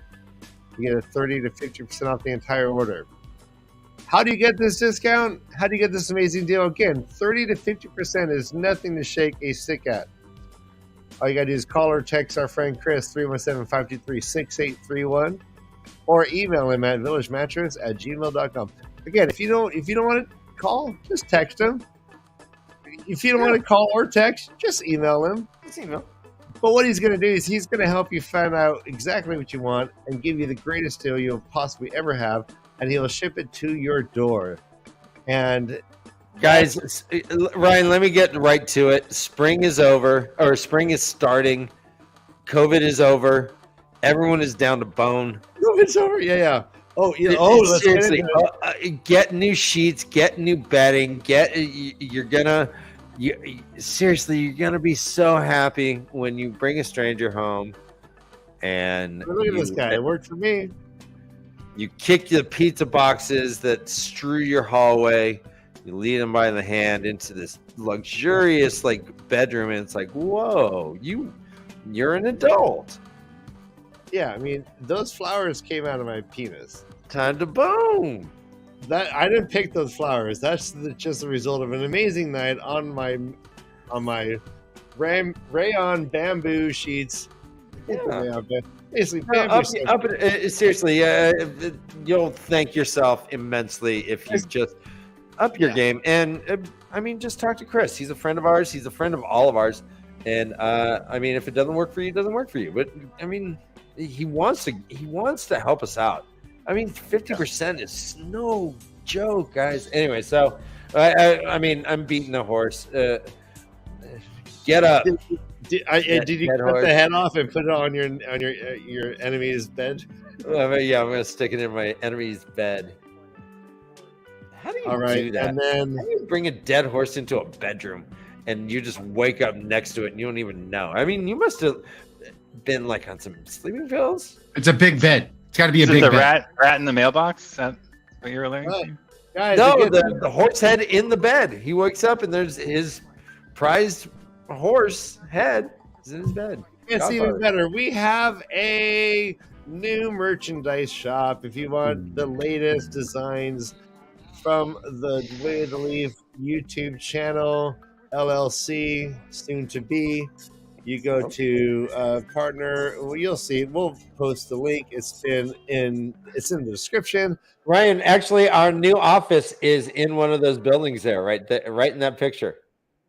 you get a 30 to 50% off the entire order. How do you get this discount? How do you get this amazing deal? Again, 30 to 50% is nothing to shake a stick at. All you got to do is call or text our friend Chris, 317-523-6831, or email him at villagemattress@gmail.com. Again, if you don't want to call, just text him. If you don't want to call or text, just email him. Just email. But what he's going to do is he's going to help you find out exactly what you want and give you the greatest deal you'll possibly ever have, and he'll ship it to your door. And guys, Ryan, let me get right to it. Spring is over, or spring is starting. COVID is over. Everyone is down to bone. COVID's over? Yeah. Oh, yeah. Seriously, get new sheets, get new bedding. You're gonna be so happy when you bring a stranger home. And look at this guy. It worked for me. You kick the pizza boxes that strew your hallway. You lead them by the hand into this luxurious bedroom, and it's like, whoa, you're an adult. Yeah, I mean, those flowers came out of my penis. Time to boom. That I didn't pick those flowers. That's just the result of an amazing night on my rayon bamboo sheets. Yeah. Basically, seriously, you'll thank yourself immensely if you just up your game. And just talk to Chris. He's a friend of ours. He's a friend of all of ours. And if it doesn't work for you, it doesn't work for you. But he wants to help us out. 50% is no joke, guys. Anyway, so I'm beating a horse. Get up. Did you cut the head off and put it on your enemy's bed? Yeah, I'm gonna stick it in my enemy's bed. How do you do that? And then how do you bring a dead horse into a bedroom and you just wake up next to it and you don't even know? You must have been on some sleeping pills. It's a big bed. It's got to be a big bed. Rat in the mailbox? Is that what you're alluding to? Guys, no, the horse head in the bed. He wakes up and there's his prized horse head is in his bed. It's even better. We have a new merchandise shop. If you want the latest designs from the Way of the Leaf YouTube channel, LLC, soon to be, you go to partner. Well, you'll see. We'll post the link. It's in the description. Ryan, actually, our new office is in one of those buildings there, right in that picture.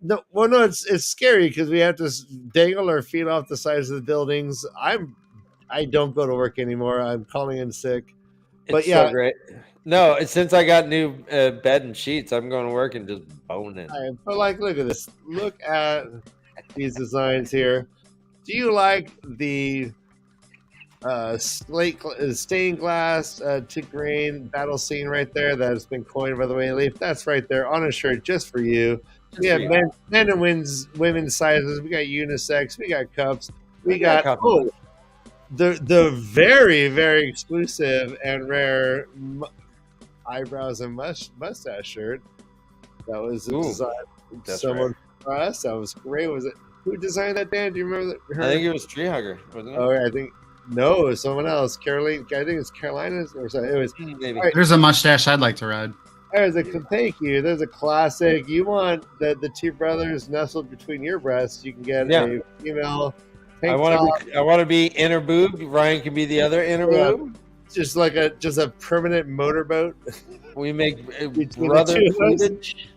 No, it's scary because we have to dangle our feet off the sides of the buildings. I don't go to work anymore. I'm calling in sick. But yeah, so great. No, since I got new bed and sheets, I'm going to work and just boning. But look at this. Look at these designs here. Do you like the stained glass to grain battle scene right there that has been coined by the Way of the Leaf? That's right there on a shirt just for you. We have men and women's sizes. We got unisex. We got cups. We got the very, very exclusive and rare eyebrows and mustache shirt. That was a design. Someone for us. That was great. Was it? Who designed that, Dan? Do you remember that? I think it was TreeXHugger, wasn't it? Oh, I think no, it was someone else. Caroline. I think it's Carolina's or something. It was. Maybe. Right. There's a mustache I'd like to ride. Thank you. There's a classic. You want the two brothers nestled between your breasts? You can get a female. I want to be inner boob. Ryan can be the other inner boob. Just a permanent motorboat. We make brother cleavage.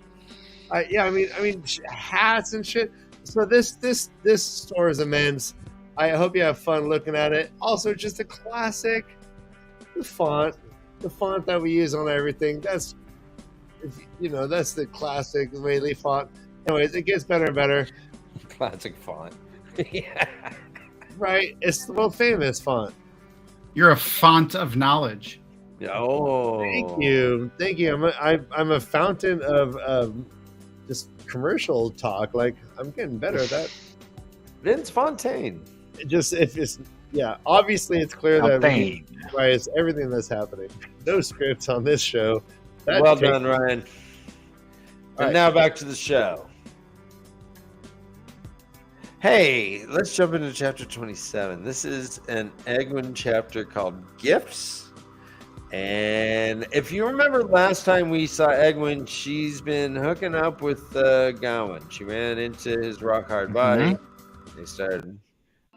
I mean hats and shit. So this store is immense. I hope you have fun looking at it. Also, just a classic. The font that we use on everything. That's the classic Whaley font. Anyways, it gets better and better. Classic font. Yeah. Right? It's the most famous font. You're a font of knowledge. Oh, Thank you. I'm a fountain of just commercial talk. Like, I'm getting better at that. Vince Fontaine. Obviously it's clear that Fontaine. it's everything that's happening. No scripts on this show. Well done, Ryan. And right. now back to the show. Hey, let's jump into chapter 27. This is an Egwin chapter called Gifts. And if you remember last time we saw Egwin, she's been hooking up with Gawain. She ran into his rock hard body. They started,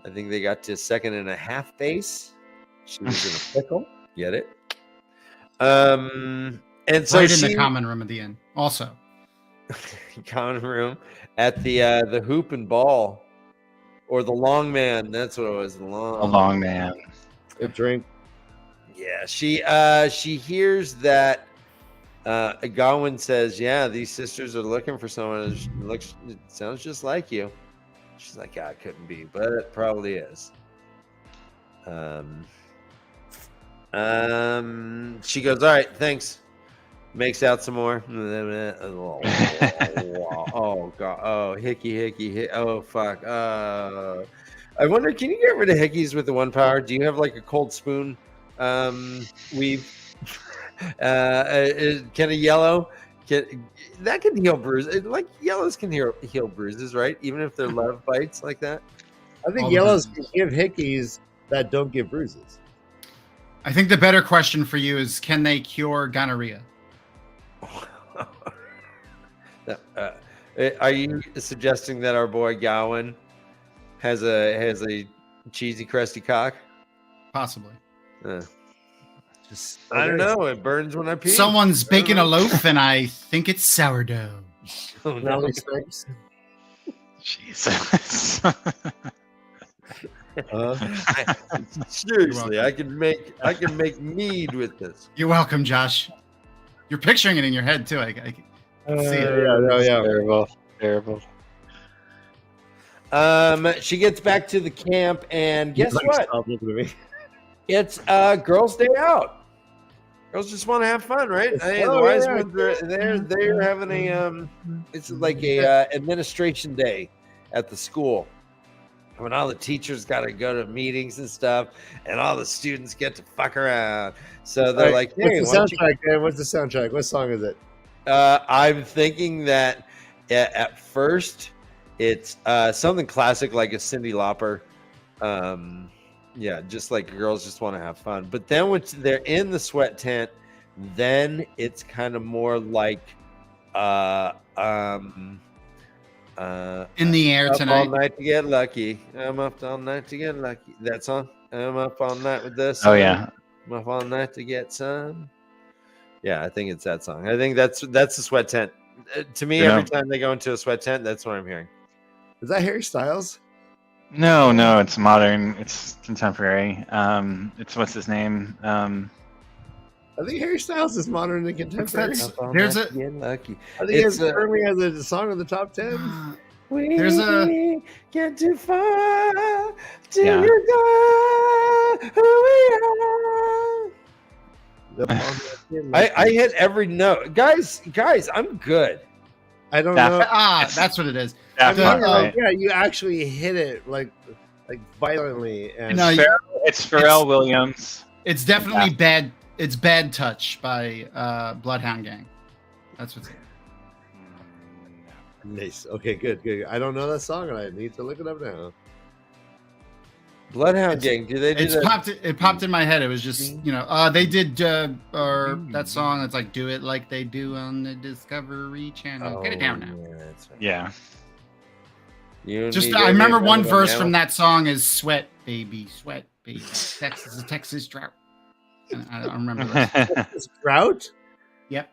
I think they got to 2.5 base. She was in a pickle. Get it? And so right in the common room at the end. Also, common room at the hoop and ball. Or the long man. That's what it was. The long man. Good drink. Yeah, she hears that Gawain says, "Yeah, these sisters are looking for someone. It sounds just like you." She's like, "God, it couldn't be, but it probably is." She goes, "All right, thanks." Makes out some more. Oh god. Oh, hickey. Oh fuck. I wonder, can you get rid of hickeys with the one power? Do you have like a cold spoon? Weave. Can a yellow that can heal bruises? Like yellows can heal bruises, right? Even if they're love bites like that. I think yellows can give hickeys that don't give bruises. I think the better question for you is, can they cure gonorrhea? Are you suggesting that our boy Gawain has a cheesy, crusty cock? Possibly. I don't know. It burns when I pee. Someone's baking a loaf, and I think it's sourdough. Oh, no. Jesus. Seriously, I can make mead with this. You're welcome, Josh. You're picturing it in your head too. I can see it. Yeah. Terrible. She gets back to the camp, and guess what? Stop looking at me. It's girls' day out. Girls just want to have fun, right? Hey, the wise ones they're having a it's like a administration day at the school. When all the teachers got to go to meetings and stuff, and all the students get to fuck around. So they're like, "Hey, what's the soundtrack, Dan? What's the soundtrack? What song is it?" I'm thinking that at first it's something classic like a Cyndi Lauper. Yeah, just like girls just want to have fun. But then when they're in the sweat tent, then it's kind of more like in the air up tonight. all night to get lucky. I'm up all night to get lucky. That song. I'm up all night with this. Oh yeah. I'm up all night to get some. Yeah, I think it's that song. I think that's the sweat tent. To me, every time they go into a sweat tent, that's what I'm hearing. Is that Harry Styles? No, it's modern. It's contemporary. It's what's his name? I think Harry Styles is modern and contemporary. There's a lucky. I think it currently has a song in the top 10. There's a get too far till you go who we are. I hit every note, guys. I'm good. I don't know. That's what it is. Right. Yeah, you actually hit it like violently. And It's Pharrell Williams. It's definitely bad. It's Bad Touch by Bloodhound Gang. That's what's it. Nice. Okay, good. I don't know that song, and I need to look it up now. Bloodhound Gang. Do they do that? It popped in my head. It was just, they did that song that's like "Do It Like They Do" on the Discovery Channel. Get it down now. Yeah, that's right. Yeah. I remember one verse from that song is "Sweat Baby, Sweat Baby, Texas drought." I don't remember that. Texas drought. Yep.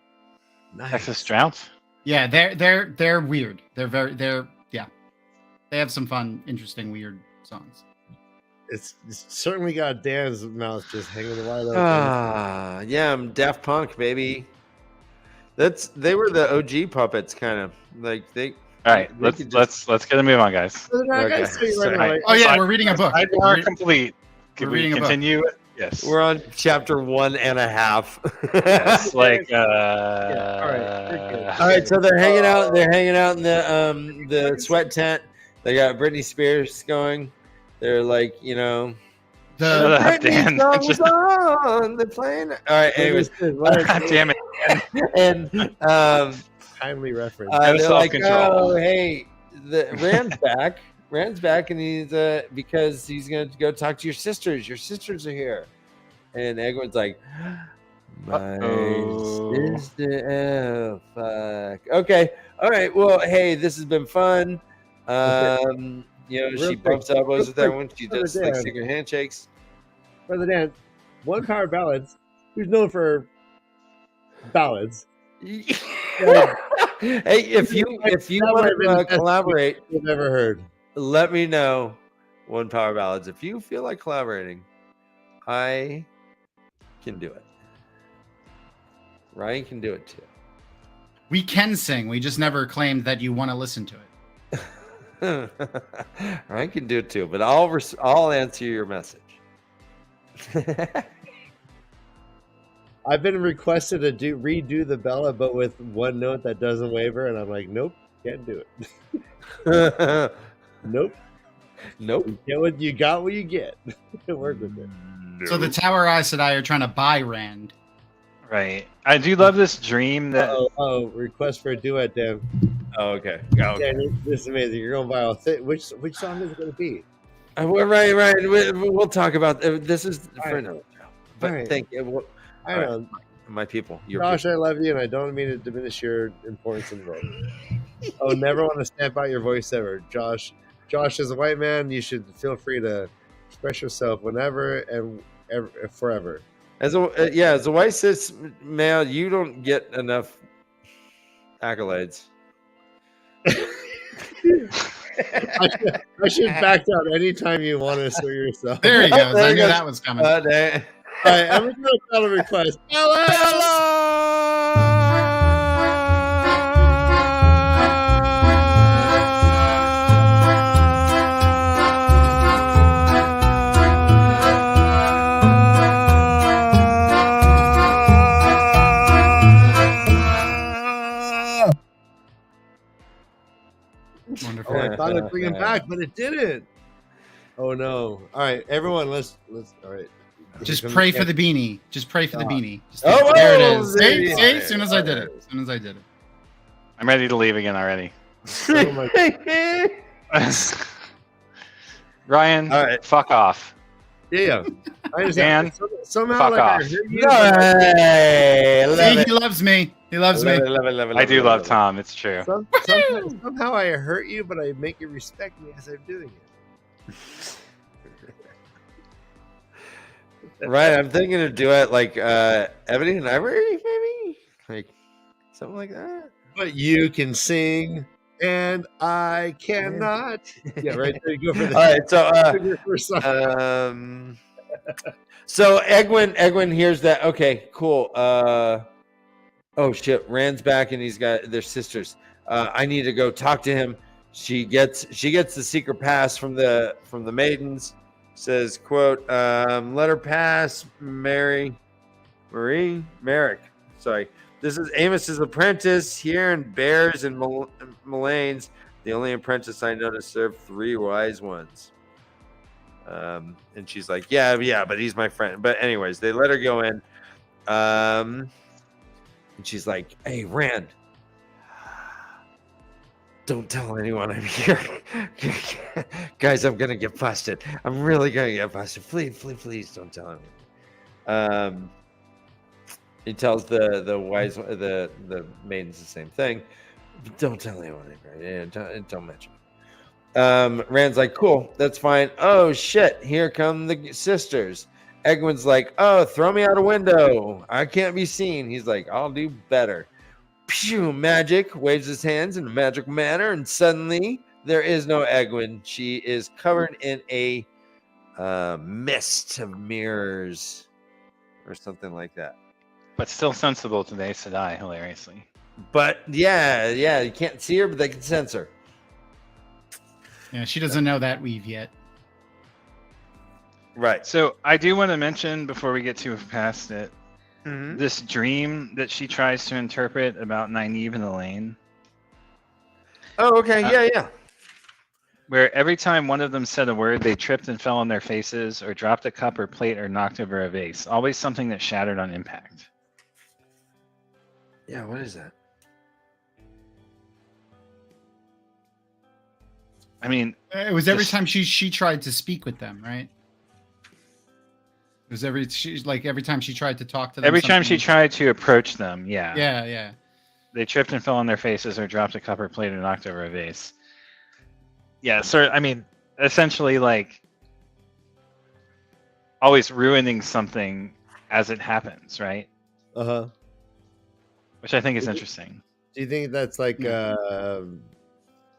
Nice. Texas drought. Yeah, they're weird. They have some fun, interesting, weird songs. it's certainly got Dan's mouth just hanging wide open. Yeah, I'm Daft Punk, baby. They were the OG puppets, kind of like they. All right, let's get a move on, guys. Okay. Oh yeah, we're reading a book. Sidebar complete. We're Can we reading a book. continue? Yes. We're on chapter 1.5. Yes, like All right. All right, so they're hanging out. They're hanging out in the sweat tent. They got Britney Spears going. They're like, you know, Dan. songs on. They're playing. All right. Anyways, Damn it. and Timely reference. they're like, self-control. oh, hey, Rand's back. Rand's back, and he's because he's gonna go talk to your sisters. Your sisters are here, and Egwin's like, my sister. Oh, fuck. Okay. All right. Well, hey, this has been fun. You know, she bumps elbows with everyone. She does like secret handshakes. Brother Dan, one power ballads. Who's known for ballads? Hey, if you want to collaborate, I've never heard. let me know. One power ballads. If you feel like collaborating, I can do it. Ryan can do it too. We can sing. We just never claimed that you want to listen to it. Ryan can do it too, but I'll answer your message. I've been requested to redo the Bella, but with one note that doesn't waver, and I'm like, nope, can't do it. Nope. You got what you get. Work with it. So the Tower Aes Sedai are trying to buy Rand. Right. I do love this dream that. Request for a duet, Dan. Oh, okay. Dan, this is amazing. You're gonna buy which song is it gonna be? Right. We'll talk about this. Is for another show. But Right. thank you. I don't know. My people. Josh, I love you, and I don't mean to diminish your importance in the role. Oh, never want to stamp out your voice ever. Josh, as a white man, you should feel free to express yourself whenever and forever. As a white cis male, you don't get enough accolades. I should back out anytime you want to assert yourself. There he goes. There I he knew goes. that was coming. All right, I'm going to call a request. Wonderful. Oh, I thought it'd bring him back, but it didn't. Oh no! All right, everyone, let's. All right. Just pray for the beanie. Just pray for the beanie. Just Oh, there it is. there See? it See? is. As soon as I did it. I'm ready to leave again already. Oh my Ryan, All right. fuck off. Yeah. I understand. Somehow, fuck like, off. I heard you. Hey, love See, it. he loves me. He loves me. Love it. I do love Tom. It's true. Somehow I hurt you, but I make you respect me as I'm doing it. Right, I'm thinking of do it like Ebony and Ivory, maybe, like something like that. But you can sing, and I cannot. Yeah, right there. You go for All right, so Egwin hears that. Okay, cool. Oh shit, Rand's back, and he's got their sisters. I need to go talk to him. She gets the secret pass from the maidens. Says, quote, let her pass, Marie Merrick. Sorry. This is Amos's apprentice here in Bears and Mullane's. The only apprentice I know to serve 3 wise ones. And she's like, yeah, but he's my friend. But anyways, they let her go in. And she's like, hey, Rand. Don't tell anyone I'm here. Guys, I'm going to get busted. I'm really going to get busted. Please don't tell anyone. He tells the maidens the same thing. Don't tell anyone I'm here. Don't mention me. Rand's like, cool, that's fine. Oh, shit, here come the sisters. Egwin's like, oh, throw me out a window. I can't be seen. He's like, I'll do better. Pew, magic, waves his hands in a magic manner, and suddenly there is no Egwin. She is covered in a mist of mirrors or something like that. But still sensible to the Aes Sedai, hilariously. But yeah, you can't see her, but they can sense her. Yeah, she doesn't know that weave yet. Right. So I do want to mention before we get too past it, this dream that she tries to interpret about Nynaeve and Elaine. Oh, okay. Yeah. Where every time one of them said a word, they tripped and fell on their faces, or dropped a cup or plate, or knocked over a vase. Always something that shattered on impact. Yeah, what is that? I mean, it was every time she tried to speak with them, right? It was every time she tried to talk to them. Every time she tried to approach them, yeah. Yeah. They tripped and fell on their faces, or dropped a cup or plate, or knocked over a vase. Yeah, so I mean, essentially, like, always ruining something as it happens, right? Which I think is interesting. Do you think that's like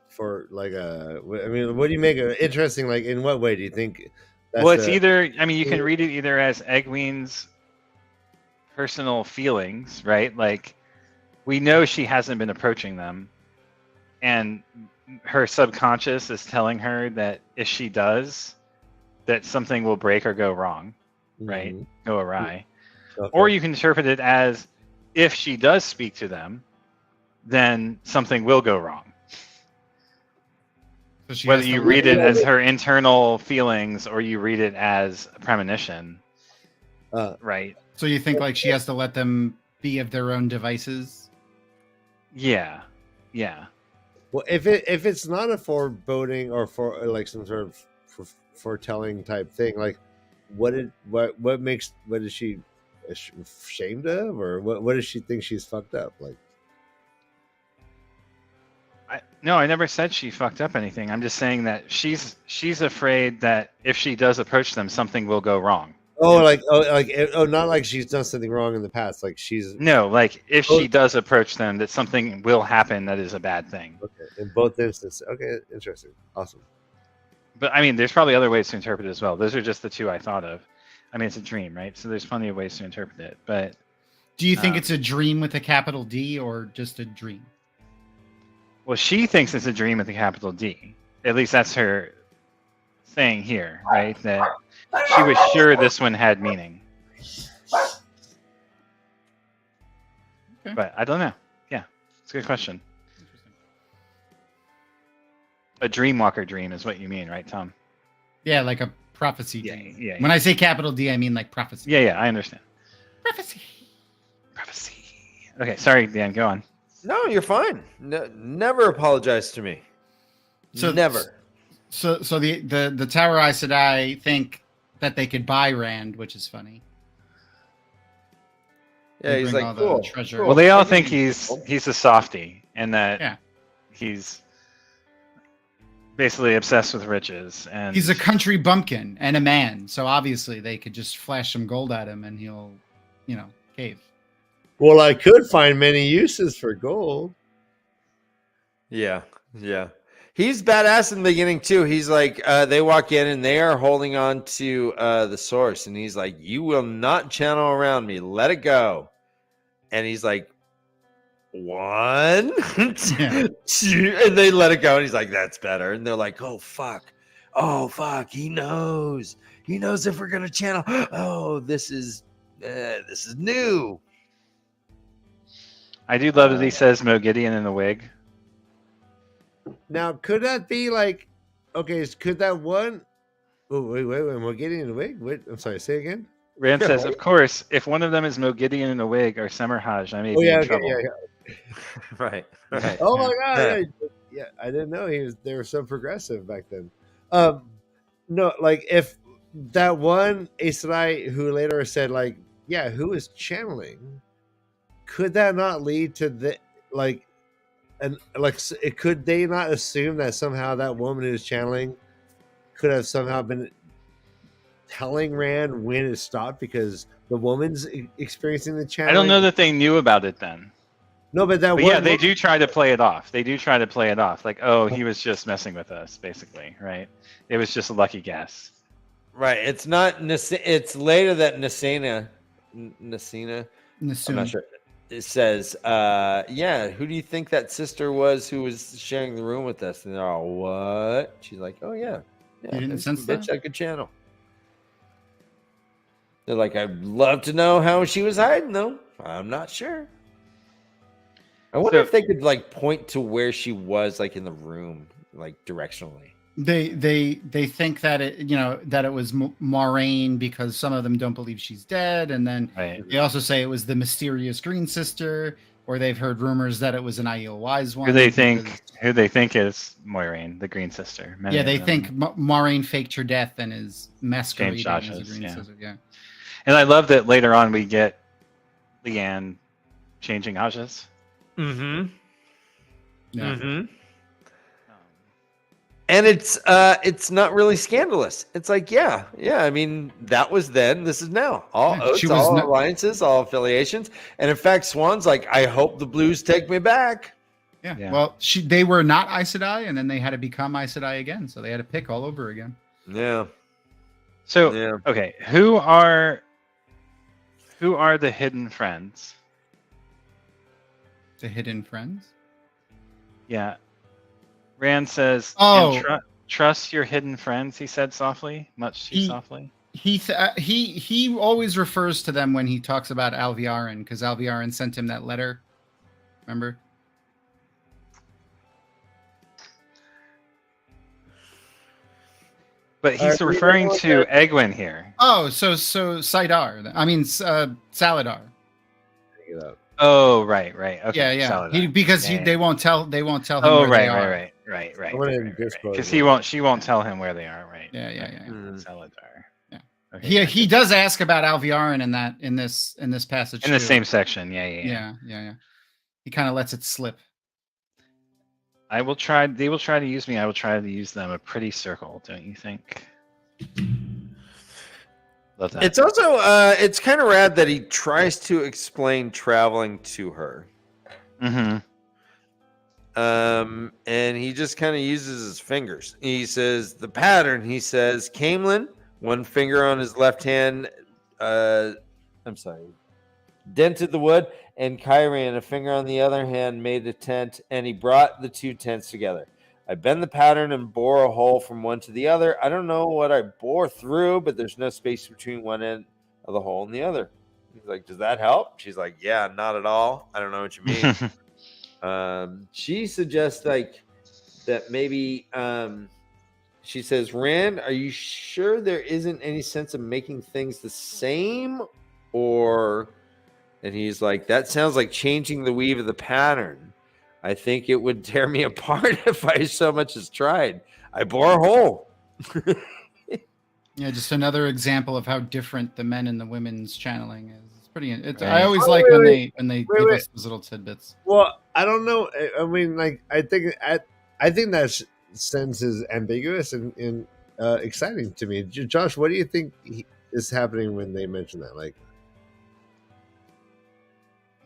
for like I mean, what do you make it interesting? Like, in what way do you think? That's Well, it's either. I mean, you can read it either as Egwene's personal feelings, right? Like, we know she hasn't been approaching them, and her subconscious is telling her that if she does, that something will break or go wrong, right? Go awry. Okay. Or you can interpret it as if she does speak to them, then something will go wrong. So whether you read it as her internal feelings or you read it as a premonition, right? So you think like she has to let them be of their own devices? Yeah. Well, if it's not a foreboding or for like some sort of foretelling type thing, like what is she ashamed of, or what does she think she's fucked up? Like, No, I never said she fucked up anything. I'm just saying that she's afraid that if she does approach them, something will go wrong. Not like she's done something wrong in the past. Like like if she does approach them, that something will happen that is a bad thing. Okay, in both instances. Okay, interesting, awesome. But I mean, there's probably other ways to interpret it as well. Those are just the two I thought of. I mean, it's a dream, right? So there's plenty of ways to interpret it. But do you think it's a dream with a capital D or just a dream? Well, she thinks it's a dream with a capital D. At least that's her saying here, right? That she was sure this one had meaning. Okay. But I don't know. Yeah, it's a good question. A dreamwalker dream is what you mean, right, Tom? Yeah, like a prophecy dream. Yeah. When I say capital D, I mean like prophecy. Yeah, I understand. Prophecy. Okay, sorry, Dan, go on. No, you're fine. No, never apologize to me. Never. So the Tower Aes Sedai think that they could buy Rand, which is funny. Yeah, he's like, cool. Treasure. Well, they all think he's a softie, and that he's basically obsessed with riches. And he's a country bumpkin and a man, so obviously they could just flash some gold at him and he'll, cave. Well, I could find many uses for gold. Yeah. He's badass in the beginning too. He's like, they walk in and they are holding on to the source, and he's like, "You will not channel around me. Let it go." And he's like, 1, 2, and they let it go, and he's like, "That's better." And they're like, "Oh fuck, he knows. He knows if we're gonna channel. Oh, this is new." I do love that he says Mo Gideon in the wig. Now, could that be like, okay, could that one? Oh, wait, Mo Gideon in a wig? Wait, I'm sorry, say again? Rand says, of course, if one of them is Mo Gideon in a wig or Semerhaj, I may be in trouble. Yeah. Right. Oh my God. Yeah, I didn't know they were so progressive back then. No, like if that one Aes Sedai who later said like, yeah, who is channeling? Could that not lead to could they not assume that somehow that woman who's channeling could have somehow been telling Rand when it stopped because the woman's experiencing the channeling? I don't know that they knew about it then. No, but they do try to play it off. Like, oh, he was just messing with us, basically, right? It was just a lucky guess. Right. It's not. It's later that Nasina. I'm not sure. It says, yeah, who do you think that sister was who was sharing the room with us? And they're all, what? She's like, oh, yeah. You didn't sense that? Bitch, I could channel. They're like, I'd love to know how she was hiding, though. I'm not sure. I wonder if they could, like, point to where she was, like, in the room, like, directionally. They think that it was Moraine because some of them don't believe she's dead, and then they also say it was the mysterious green sister, or they've heard rumors that it was an Aiel Wise one. Who they think is Moiraine, the green sister. Yeah, they think Moraine faked her death and is masquerading as a green sister. Yeah, and I love that later on we get Leanne changing Aja's. Mm-hmm. Yeah. Mm-hmm. And it's not really scandalous. It's like, yeah. I mean, that was then. This is now. All oaths, all alliances, all affiliations. And in fact, Swan's like, I hope the Blues take me back. Yeah. Well, they were not Aes Sedai, and then they had to become Aes Sedai again. So they had to pick all over again. Yeah. So okay, who are the hidden friends? The hidden friends? Yeah. Rand says, trust your hidden friends, he said softly, much too softly. He always refers to them when he talks about Alviarin, because Alviarin sent him that letter. Remember? But he's referring to Egwene here. Oh, so Saidar. I mean, Saladar. Oh, right. Okay. Yeah. They won't tell him. Oh, where they are. Right. Because she won't tell him where they are. Right. Yeah. Saladar. Yeah. Okay, he does ask about Alviarin in this passage. In the same section. Yeah. He kind of lets it slip. They will try to use me. I will try to use them. A pretty circle, don't you think? Love that. It's also it's kind of rad that he tries to explain traveling to her. Mm-hmm. And he just kind of uses his fingers. He says the pattern. He says Camelin, one finger on his left hand. Dented the wood, and Kyrian, a finger on the other hand, made a tent, and he brought the two tents together. I bend the pattern and bore a hole from one to the other. I don't know what I bore through, but there's no space between one end of the hole and the other. He's like, does that help? She's like, yeah, not at all. I don't know what you mean. She suggests like that maybe she says, Rand, are you sure there isn't any sense of making things the same? And he's like, that sounds like changing the weave of the pattern. I think it would tear me apart if I so much as tried. I bore a hole. Yeah, just another example of how different the men and the women's channeling is. It's pretty. I always like when they give us those little tidbits. Well, I don't know. I mean, like, I think that sense is ambiguous and exciting to me. Josh, what do you think is happening when they mention that? Like,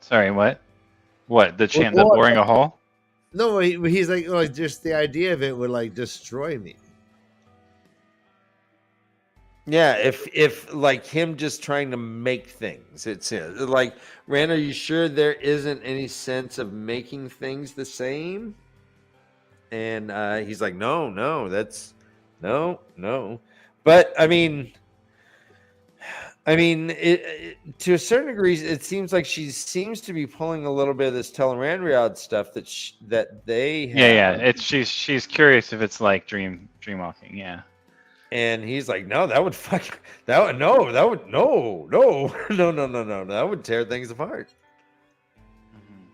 sorry, what? What, the boring a hole? No, he's like, just the idea of it would like destroy me. Yeah, if like him just trying to make things, it's like, Rand, are you sure there isn't any sense of making things the same? And he's like, no, that's no. But I mean, to a certain degree, it seems like she seems to be pulling a little bit of this Tel'aran'rhiod stuff that they have. Yeah. She's curious if it's like dreamwalking. Yeah. And he's like, no, that would tear things apart. Mm-hmm.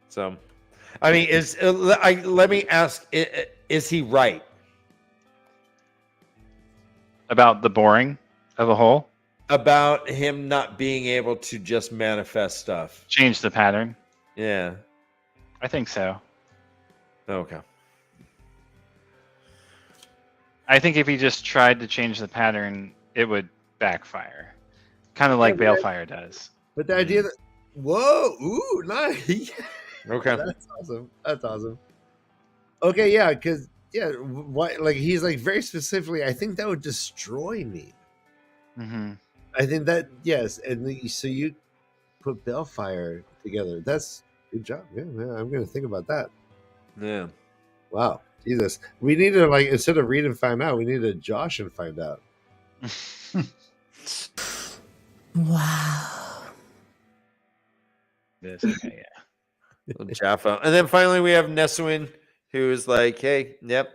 So, I mean, let me ask, is he right about the boring of a hole? About him not being able to just manifest stuff, change the pattern? Yeah, I think so. Okay. I think if he just tried to change the pattern, it would backfire, kind of like Balefire does. But the idea that, whoa, ooh, nice. Okay, That's awesome. Okay, yeah, because Yeah, what? Like he's like very specifically. I think that would destroy me. Mm-hmm. I think that yes, and so you put Bellfire together. That's good job. Yeah, I'm going to think about that. Yeah. Wow, Jesus, we need to like instead of read and find out, we need to Josh and find out. Wow. This, okay, yeah. Jaffa. And then finally we have Neswin, who is like, hey, yep.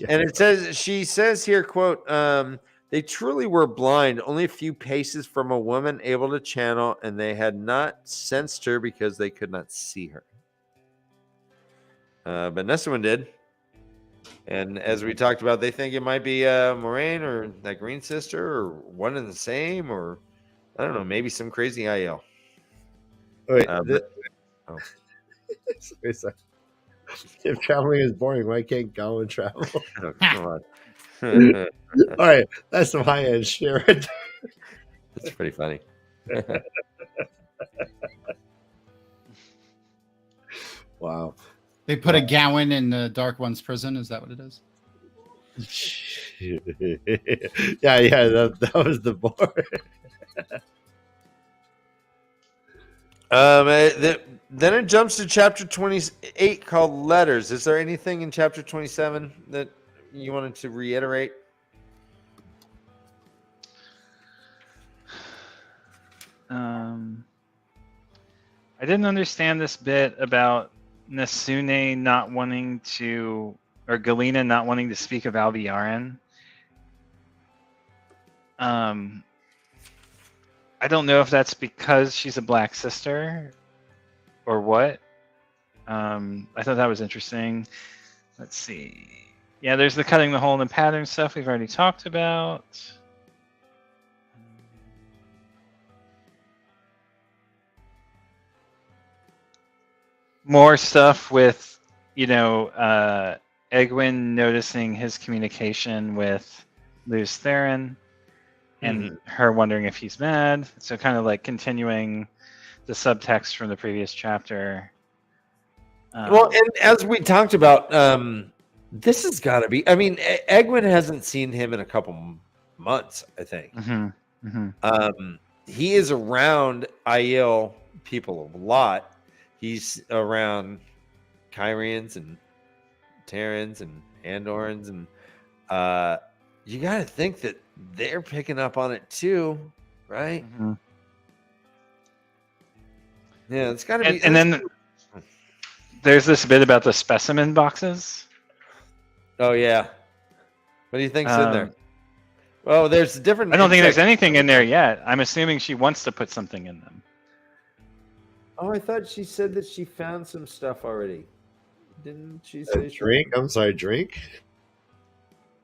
And it says, she says here, quote, they truly were blind, only a few paces from a woman able to channel, and they had not sensed her because they could not see her. But Neswin did. And as we talked about, they think it might be Moraine or that green sister or one and the same, or I don't know, maybe some crazy IL. Wait, oh. Sorry. If traveling is boring, why can't Gowan travel? Oh, come on. All right, that's some high end shit right there. That's pretty funny. Wow. They put a Gowan in the Dark One's prison. Is that what it is? yeah, that was the board. Then it jumps to chapter 28 called Letters. Is there anything in chapter 27 that you wanted to reiterate? I didn't understand this bit about Nasune not wanting to, or Galena not wanting to speak of Alviarin. I don't know if that's because she's a black sister or what. I thought that was interesting. Let's see. Yeah, there's the cutting the hole in the pattern stuff we've already talked about. More stuff with, Egwin noticing his communication with Luz Theron and her wondering if he's mad. So kind of like continuing the subtext from the previous chapter. Well, and as we talked about, this has got to be. I mean, Egwin hasn't seen him in a couple months, I think. He is around Aiel people a lot. He's around Kyrians and Terrans and Andorans, and you got to think that they're picking up on it too, right? Yeah, it's got to be. And then there's this bit about the specimen boxes. Oh yeah, what do you think's in there? Well, there's different. I don't think there's anything in there yet. I'm assuming she wants to put something in them. Oh, I thought she said that she found some stuff already. Didn't she say drink? I'm sorry, drink.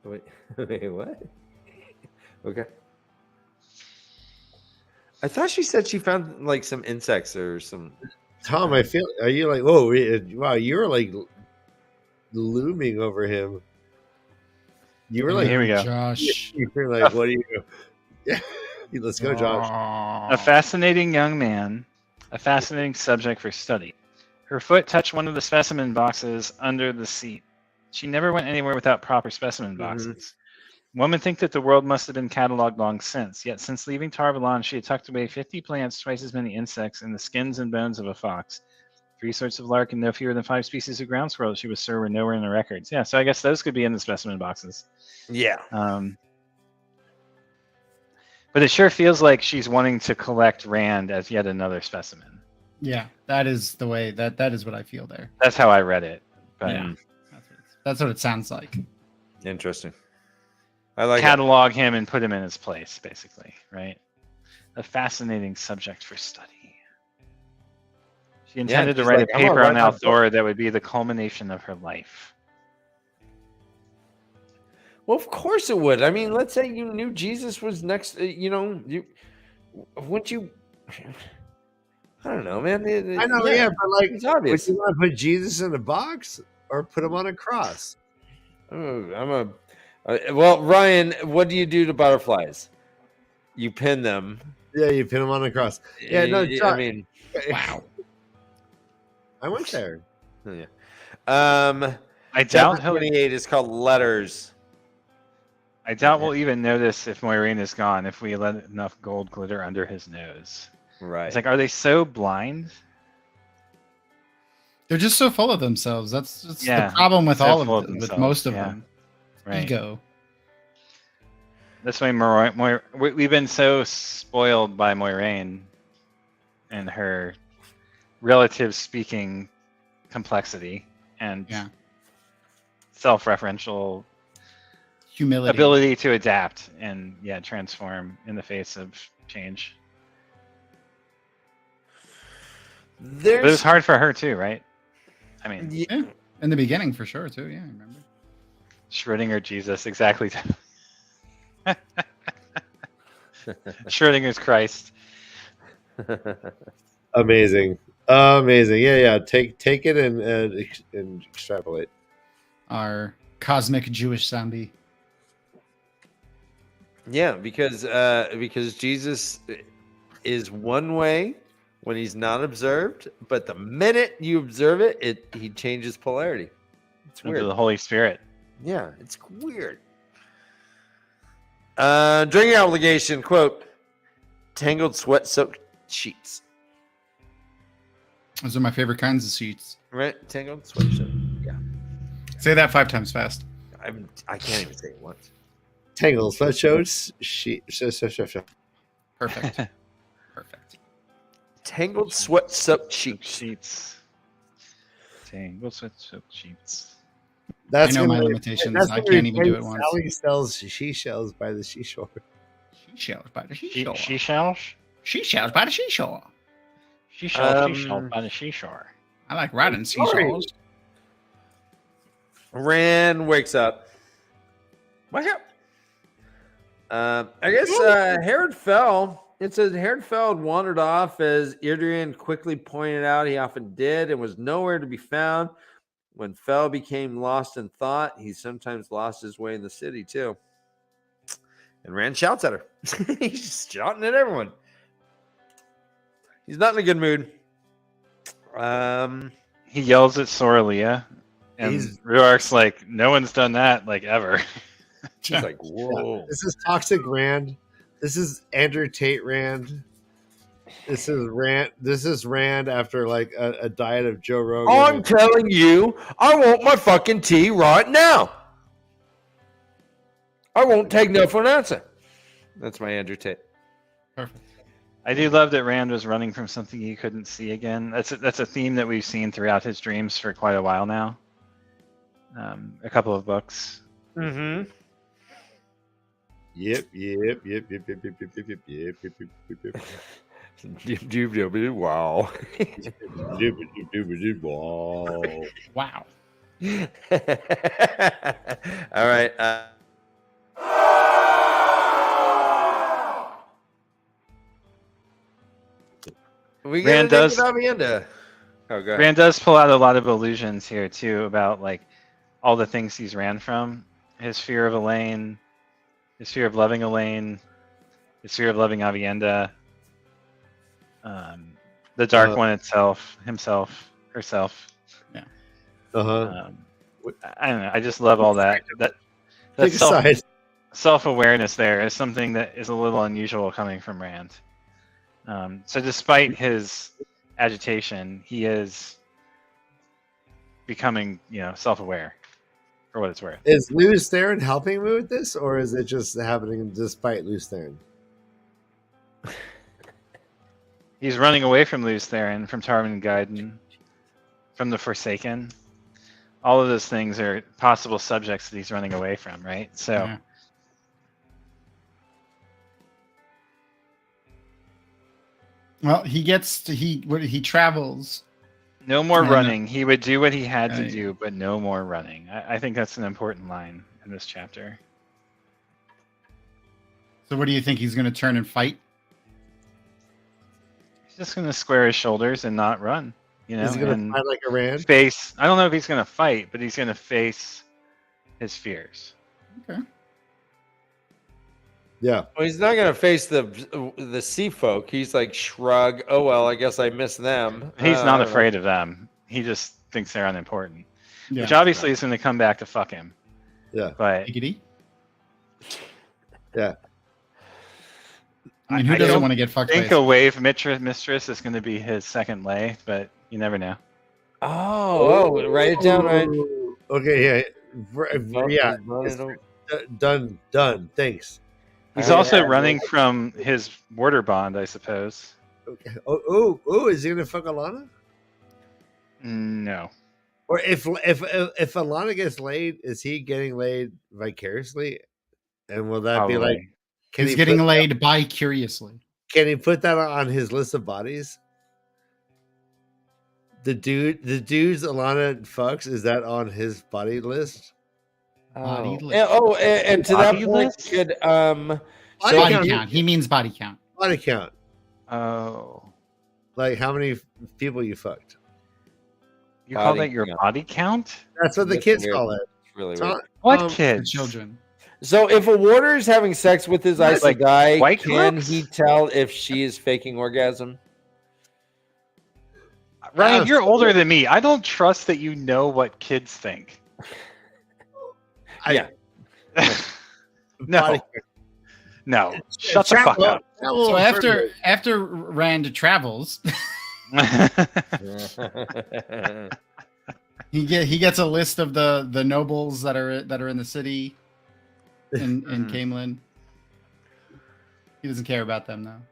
Wait, what? Okay. I thought she said she found like some insects or some. Tom, I feel. Are you like? Whoa! Wow! You're like looming over him. You were like, here we go. Josh. You were like, what do you? Yeah, let's go, Josh. A fascinating young man, a fascinating subject for study. Her foot touched one of the specimen boxes under the seat. She never went anywhere without proper specimen boxes. One would think that the world must have been cataloged long since, yet since leaving Tarvalon, she had tucked away 50 plants, twice as many insects, and the skins and bones of a fox. 3 sorts of lark and no fewer than 5 species of ground squirrel, she was sure were nowhere in the records. Yeah, so I guess those could be in the specimen boxes. Yeah. But it sure feels like she's wanting to collect Rand as yet another specimen. Yeah, that is the way that is what I feel there. That's how I read it. But yeah, that's what it sounds like. Interesting. I like catalog him and put him in his place, basically, right? A fascinating subject for study. She intended to write a paper on Althor that would be the culmination of her life. Well, of course it would. I mean, let's say you knew Jesus was next. Wouldn't you? I don't know, man. I know, yeah, but like, it's obvious. Would you want to put Jesus in a box or put him on a cross? Oh, well, Ryan, what do you do to butterflies? You pin them. Yeah, you pin them on a cross. Yeah, no, I mean, wow. I went there. Yeah. I doubt Chapter 28 is called Letters. I doubt we'll even notice if Moiraine is gone if we let enough gold glitter under his nose. Right. It's like, are they so blind? They're just so full of themselves. That's Yeah, the problem with so all full of of them, with themselves, most of yeah. them. Right. Ego. That's why we've been so spoiled by Moiraine and her relative speaking complexity and self-referential Humility. ability to adapt and transform in the face of change. But it was hard for her too, right? I mean, Yeah. In the beginning, for sure, too. Yeah, I remember. Schrödinger Jesus, exactly. Schrödinger's Christ. Amazing. Yeah. Take it and extrapolate. Our cosmic Jewish zombie. Yeah, because Jesus is one way when he's not observed, but the minute you observe it, he changes polarity. It's weird. Into the Holy Spirit. Yeah, it's weird. Drinking obligation, quote, tangled sweat-soaked sheets. Those are my favorite kinds of sheets. Right? Tangled sweat-soaked. Yeah. Say that 5 times fast. I can't even say it once. Tangled sweatshirts. Perfect. Perfect. Tangled sweat-soaked sheets. Tangled sweat-soaked sheets. I know my limitations. I can't even do it once. Sally sells seashells by the seashore. Seashells by the seashore. Seashells? Seashells by the seashore. Seashells by the seashore. I like riding seashells. Rand wakes up. Wake up. I guess Herod fell. It says Herod fell and wandered off as Idrian quickly pointed out he often did and was nowhere to be found. When Fell became lost in thought, he sometimes lost his way in the city too. And Rand shouts at her. He's shouting at everyone. He's not in a good mood. He yells at Soralia, and Ruark's like, no one's done that like ever. She's like, whoa. This is toxic Rand. This is Andrew Tate Rand. This is Rand after like a diet of Joe Rogan. I'm telling you, I want my fucking tea right now. I won't take no for an answer. That's my Andrew Tate. Perfect. I do love that Rand was running from something he couldn't see again. That's a theme that we've seen throughout his dreams for quite a while now. A couple of books. Mm-hmm. Yep. Wow. Wow. All right. We Rand does. Avienda. Oh, go ahead. Rand does pull out a lot of illusions here too about like all the things he's ran from. His fear of Elaine, his fear of loving Elaine, his fear of loving Avienda. The Dark One itself, himself, herself. Yeah. Uh-huh. I don't know. I just love all that. That self-awareness there is something that is a little unusual coming from Rand. So despite his agitation, he is becoming, self-aware for what it's worth. Is Lews Theron helping me with this, or is it just happening despite Lews Theron? He's running away from Lews Theron, from Tarmin Gaiden, from the Forsaken. All of those things are possible subjects that he's running away from, right? So, Yeah. Well, he travels. no more running. He would do what he had to do, but no more running. I think that's an important line in this chapter. So what do you think? He's going to turn and fight? He's just going to square his shoulders and not run. Is he going to fight like a Rand? Face. I don't know if he's going to fight, but he's going to face his fears. Okay. Yeah. Well, he's not going to face the sea folk. He's like, shrug. Oh, well, I guess I miss them. He's not afraid of them. He just thinks they're unimportant. Yeah. Which obviously is going to come back to fuck him. Yeah. But Giggity. Yeah. I mean, who doesn't want to get fucked? I think a wave mistress is going to be his second lay, but you never know. Oh, write it down. Right. Okay, yeah. Done. Thanks. He's also running from his border bond, I suppose. Okay. Oh! Is he gonna fuck Alana? No. Or if Alana gets laid, is he getting laid vicariously? And will that be like? He's getting laid bi-curiously. Can he put that on his list of bodies? The dudes Alana fucks, is that on his body list? Body list. And to that point, could body count. He means body count. Body count. Oh. Like how many people you fucked? You call that your body count? That's what the kids call it. It's really weird. What kids? Children. So if a warder is having sex with his icy guy, can Clubs? he tell if she is faking orgasm? Ryan, you're older than me. I don't trust that you know what kids think. Yeah. No. Shut the fuck up. So after Rand travels, he gets a list of the nobles that are in the city in Camelin. He doesn't care about them though.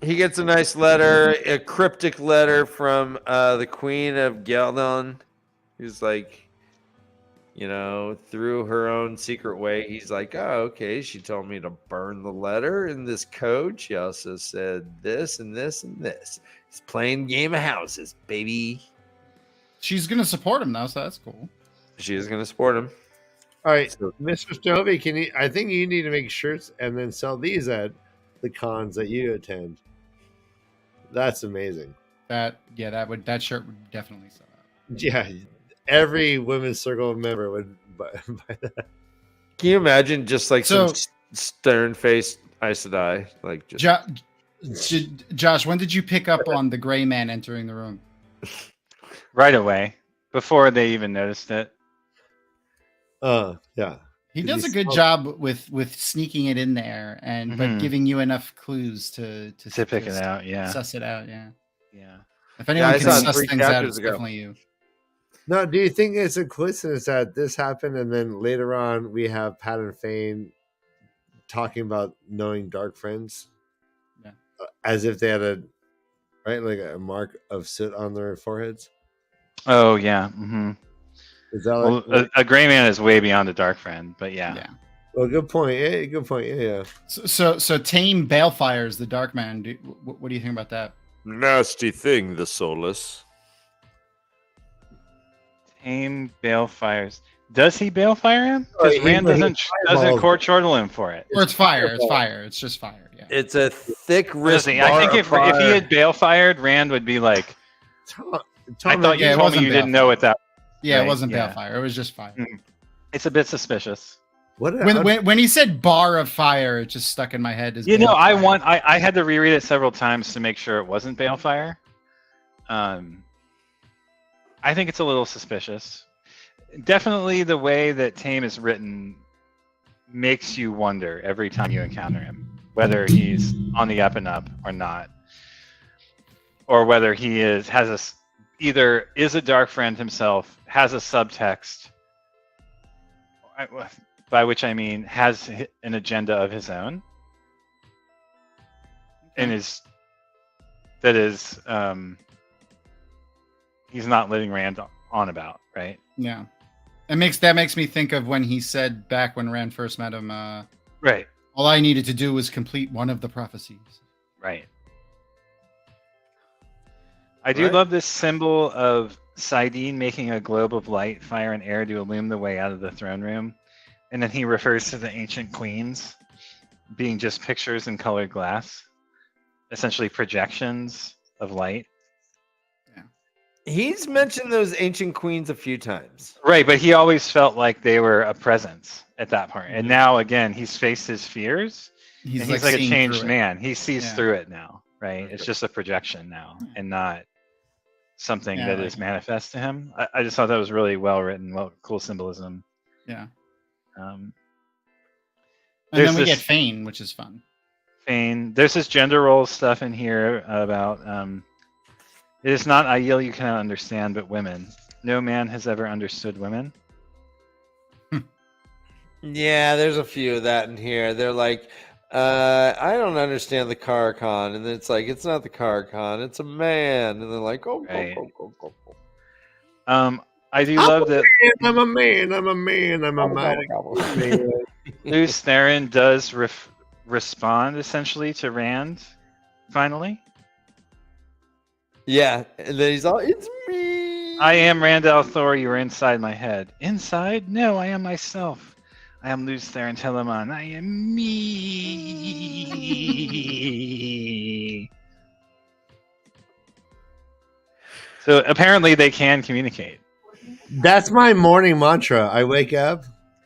He gets a nice letter, a cryptic letter from the Queen of Geldon, who's like, through her own secret way, he's like, oh, okay, she told me to burn the letter in this code. She also said this and this and this. It's playing game of houses, baby. She's going to support him, though, so that's cool. She is going to support him. All right, Mr. Dovie, I think you need to make shirts and then sell these at the cons that you attend. That's amazing. That shirt would definitely sell out. Yeah, every women's circle member would buy that. Can you imagine just like some stern-faced Aes Sedai? Like just... Josh, when did you pick up on the gray man entering the room? Right away, before they even noticed it. Yeah. He does a good job with sneaking it in there but giving you enough clues to pick it out, suss it out, yeah. If I anyone can saw suss 3 things out, chapters it's ago. definitely you. No, do you think it's a coincidence that this happened and then later on we have Pat and Fane talking about knowing dark friends? Yeah. As if they had a mark of soot on their foreheads? Oh, yeah. Mm-hmm. Is that a gray man is way beyond a dark friend, but yeah. Well, good point. Yeah, good point. Yeah. So Tame Balefires the dark man. What do you think about that? Nasty thing, the soulless. Tame Balefires. Does he Balefire him? Because Rand doesn't court chortle him for it. Or it's fire. It's fire. It's just fire. Yeah. It's a thick wrist. I think if he had Balefired, Rand would be like, I thought you told me you didn't know it that. Yeah, right? It wasn't Balefire. It was just fire. It's a bit suspicious. When he said bar of fire, it just stuck in my head. As I had to reread it several times to make sure it wasn't Balefire. I think it's a little suspicious. Definitely the way that Tame is written makes you wonder every time you encounter him, whether he's on the up and up or not, or whether he either is a dark friend himself, has a subtext, by which I mean has an agenda of his own, and he's not letting Rand on about, right? Yeah, that makes me think of when he said back when Rand first met him, right? All I needed to do was complete one of the prophecies. Right. I do love this symbol of Saidin making a globe of light, fire, and air to illume the way out of the throne room. And then he refers to the ancient queens being just pictures in colored glass, essentially projections of light. Yeah. He's mentioned those ancient queens a few times. Right, but he always felt like they were a presence at that point. And now, again, he's faced his fears. He's like a changed man. He sees through it now, right? It's just a projection now and not something that is manifest to him. I just thought that was really well written, cool symbolism. Yeah. And then we get Fane, which is fun. Fane. There's this gender role stuff in here about it is not ideal you cannot understand, but women. No man has ever understood women. Yeah, there's a few of that in here. They're like, I don't understand the Carcon, and then it's like, it's not the Carcon, it's a man, and they're like, oh, Right. oh. I do love that. I'm a man. I'm a man. I'm a man. Luz Theron does respond essentially to Rand. Finally, Yeah, and then he's all, it's me. I am Rand al'Thor. You are inside my head. Inside? No, I am myself. I am Luz Theron Telemon. I am me. So apparently they can communicate. That's my morning mantra. I wake up,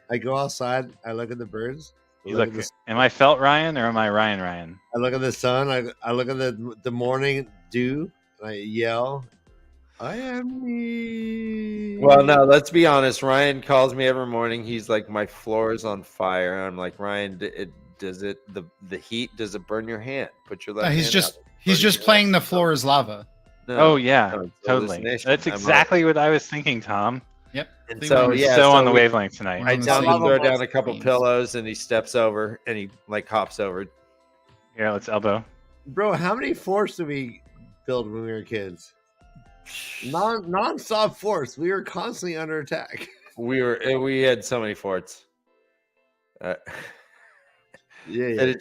I go outside, I look at the birds. Am I Felt Ryan or am I Ryan? I look at the sun. I look at the morning dew. And I yell, I am me. Well, no, let's be honest. Ryan calls me every morning. He's like, my floor is on fire. And I'm like, Ryan, the heat, does it burn your hand? Put your left hand He's just playing the floor is lava. No, oh yeah, totally. That's exactly what I was thinking, Tom. Yep. And so on the wavelength tonight. I tell him to throw down a couple pillows, and he steps over, and he like hops over. Yeah, let's elbow. Bro, how many forts did we build when we were kids? Non-stop forts. We were constantly under attack. We had so many forts. Edit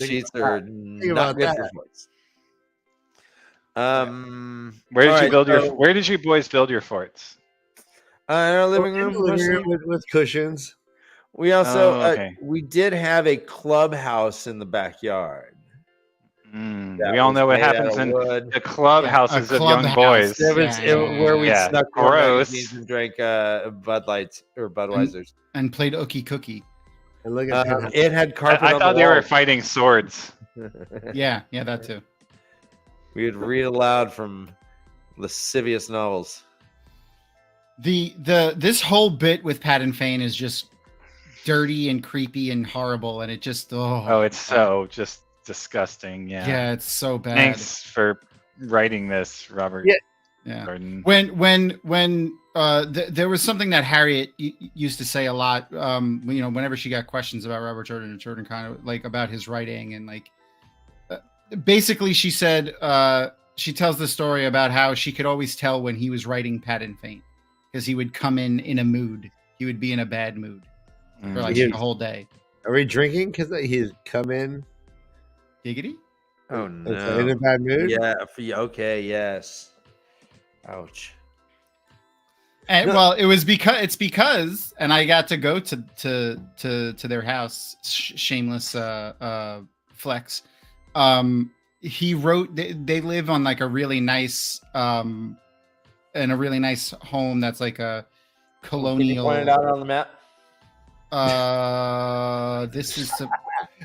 sheets are not good for forts. Where did you boys build your forts? In our living room with cushions. We also we did have a clubhouse in the backyard. We all know what happens in the clubhouses of young boys. Where we snuck gross and drank Bud Lights or Budweisers and played Ookie Cookie. And look at it had carpet. I thought they were fighting swords. yeah, that too. We would read aloud from lascivious novels. This whole bit with Pat and Fane is just dirty and creepy and horrible, and it just it's so just disgusting. Yeah, it's so bad. Thanks for writing this, Robert. Yeah. Gordon. When there was something that Harriet used to say a lot. Whenever she got questions about Robert Jordan and Jordan kind of like about his writing and like. Basically, she said she tells the story about how she could always tell when he was writing Pat and Fane because he would come in a mood. He would be in a bad mood for like the whole day. Are we drinking? Because he's come in. Giggity? Oh no! In a bad mood? Yeah. Okay. Yes. Ouch. And well, it's because, and I got to go to their house. Shameless flex. He wrote. They live on like a really nice, in a really nice home that's like a colonial. Can you point it out on the map?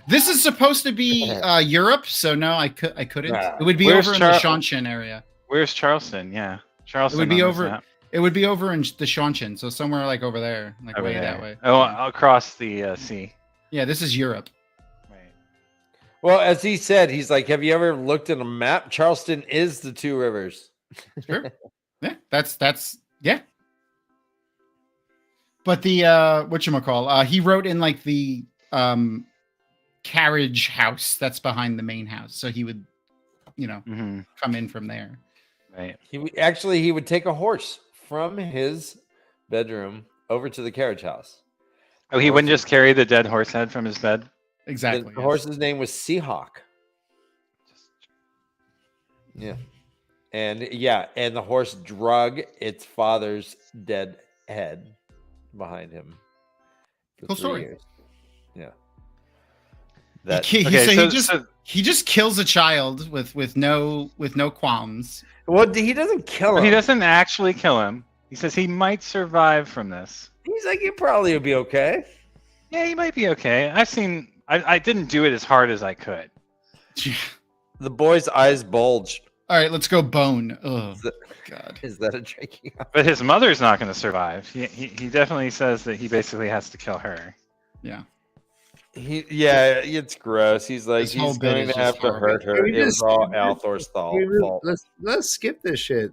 This is supposed to be Europe, so no, I couldn't. It would be over in the Shanshan area. Where's Charleston? Yeah, Charleston. It would be over. It would be over in the Shanshan, so somewhere like over there, like over way there. That way. Oh, across the sea. Yeah, this is Europe. Well, as he said, he's like, have you ever looked at a map? Charleston is the two rivers. Sure. Yeah, that's yeah. But the whatchamacall, he wrote in like the carriage house that's behind the main house. So he would, come in from there. Right. He would take a horse from his bedroom over to the carriage house. Oh, he wouldn't just carry the dead horse head from his bed? Exactly. The horse's name was Seahawk. Yeah. And the horse drug its father's dead head behind him. Cool story. Years. Yeah. He just kills a child with no qualms. Well, he doesn't kill him. He doesn't actually kill him. He says he might survive from this. He's like, he probably would be okay. Yeah, he might be okay. I didn't do it as hard as I could. The boy's eyes bulged. All right, let's go Bone. Oh, God. Is that a drinking? But his mother's not going to survive. He definitely says that he basically has to kill her. Yeah. It's gross. He's like, This whole he's bit going is to have just to hurt her. Can we It was just- all Althor's fault. Let's skip this shit.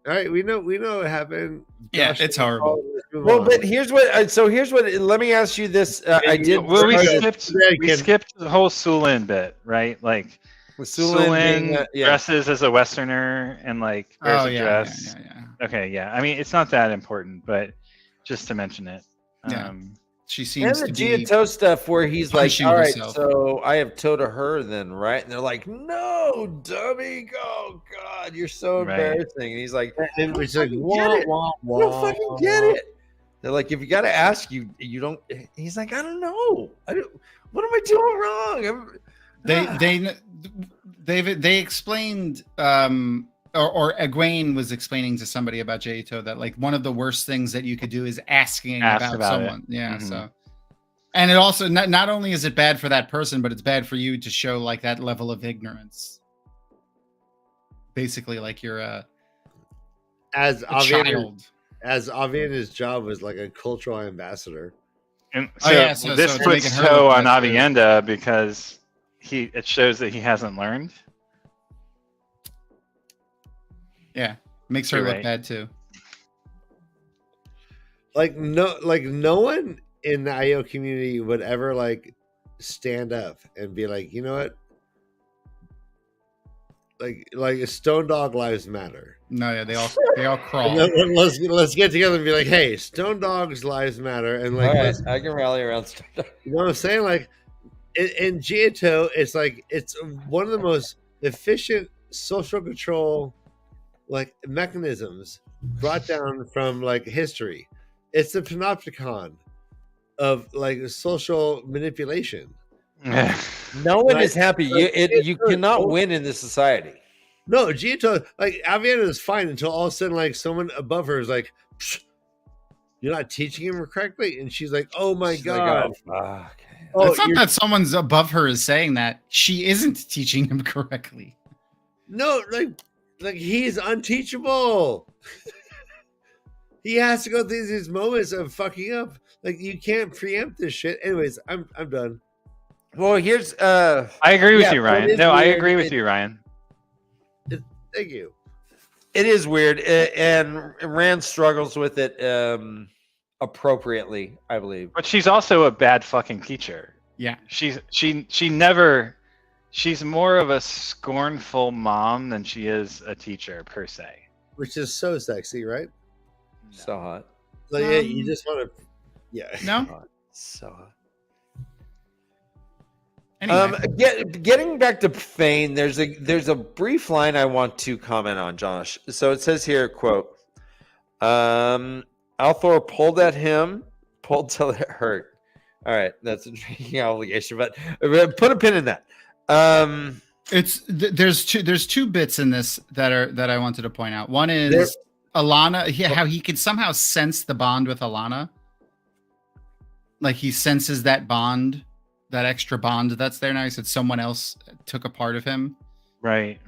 All right, we know what happened. Yeah, Josh, it's horrible. let's move Well, on. but here's what. So here's what. Let me ask you this. I did. Well, we Yeah, skipped the whole Sulin bit, right? Like With Sulin being, dresses as a Westerner and like wears a dress. Yeah. Okay, yeah. I mean, it's not that important, but just to mention it. Yeah. She and seems the to be Giotto stuff where he's like, punishing all right, herself. so I have toe to her then, right? And they're like, no, dummy. Oh, God, you're so Right. embarrassing. And he's like, and it's I like, don't wah, get it. wah, I don't wah. fucking get it. They're like, if you got to ask, you don't. He's like, I don't know. What am I doing wrong? They explained or Egwene was explaining to somebody about Giotto that like one of the worst things that you could do is asking about someone. Yeah. Mhm. So, and it also not only is it bad for that person, but it's bad for you to show like that level of ignorance. Basically, like you're as a child. Aviana's job was like a cultural ambassador. And Oh, so, yeah, so this it's puts making her toe look on bad, too. Avienda because it shows that he hasn't learned. Yeah, makes her You're look right. bad too. No one in the IO community would ever like stand up and be like, you know what? Like Stone Dog lives matter. No, yeah, they all crawl. Let's get together and be like, hey, Stone Dogs lives matter, and like All right, let's- I can rally around stuff. you know what I'm saying? Like in Giotto, it's like it's one of the most efficient social control like mechanisms brought down from like history. It's the panopticon of like social manipulation. No one is happy. You cannot win in this society. No, Giotto, like Aviana is fine until all of a sudden like someone above her is like, "Psh, you're not teaching him correctly, and she's like, oh my She's like, god. fuck. It's not that someone's above her is saying that. She isn't teaching him correctly. No, like he's unteachable. He has to go through these moments of fucking up. Like you can't preempt this shit. Anyways, I'm done. Well, here's I agree with Yeah, you, but it Ryan. is No, I weird. agree with you, Ryan. Thank you. it is weird, and Rand struggles with it appropriately, I believe. But she's also a bad fucking teacher. Yeah. She's more of a scornful mom than she is a teacher per se. Which is so sexy, right? So hot. Like yeah, you just want to. Yeah. No. So hot. Anyway, Getting back to Fane, there's a brief line I want to comment on, Josh. So it says here, quote, Althor pulled at him, pulled till it hurt. All right, that's a drinking obligation, but put a pin in that. there's two bits in this that I wanted to point out. One is Alana, how he could somehow sense the bond with Alana. Like he senses that bond, that extra bond that's there now. He said someone else took a part of him. Right.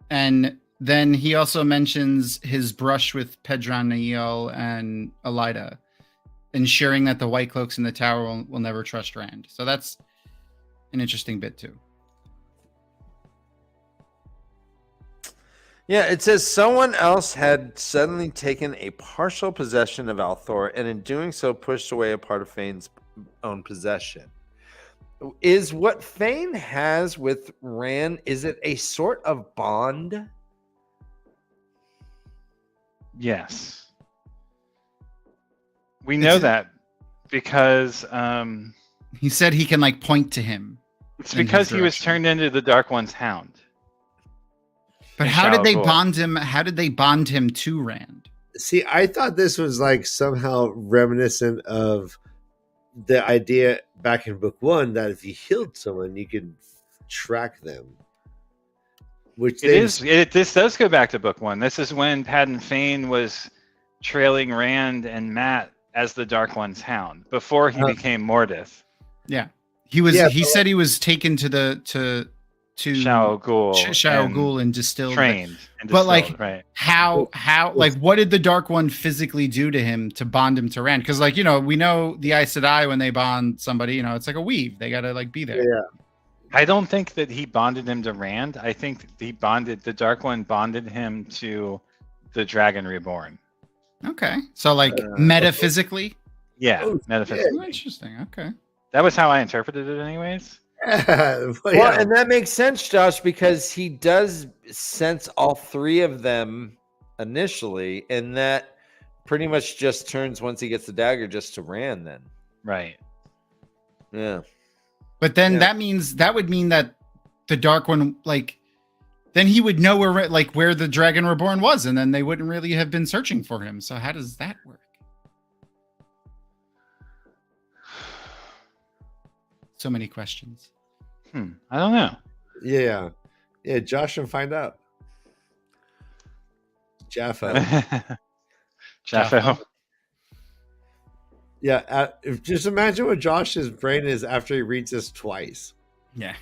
And then he also mentions his brush with Pedroniel and Elida, ensuring that the White Cloaks in the tower will never trust Rand. So that's an interesting bit too. Yeah, it says someone else had suddenly taken a partial possession of Althor, and in doing so pushed away a part of Fane's own possession. Is what Fane has with Rand, is it a sort of bond? Yes. We know that because He said he can like point to him. it's in his because he was direction. turned into the Dark One's hound. But in how did they Shao Kahn. bond him? How did they bond him to Rand? See, I thought this was like somehow reminiscent of the idea back in book 1 that if you healed someone, you could track them. Which This does go back to book 1. This is when Padden Fane was trailing Rand and Matt as the Dark One's hound before he became Mordith. Yeah, he was. Yeah, he said he was taken to to Shao Ghul and distilled. Trained. But like, right. how, like, what did the Dark One physically do to him to bond him to Rand? Because, like, you know, we know the Aes Sedai, when they bond somebody, you know, it's like a weave. They gotta like be there. Yeah. I don't think that he bonded him to Rand. I think the Dark One bonded him to the Dragon Reborn. Okay, so like metaphysically. Yeah, metaphysically. Oh, interesting. Okay. That was how I interpreted it, anyways. Well, and that makes sense, Josh, because he does sense all three of them initially, and that pretty much just turns once he gets the dagger just to Rand. Then, right? Yeah. But then that would mean that the Dark One, like, then he would know where the Dragon Reborn was, and then they wouldn't really have been searching for him. So how does that work? So many questions. I don't know. Yeah. Josh and find out. Jaffa. Yeah. Just imagine what Josh's brain is after he reads this twice. Yeah.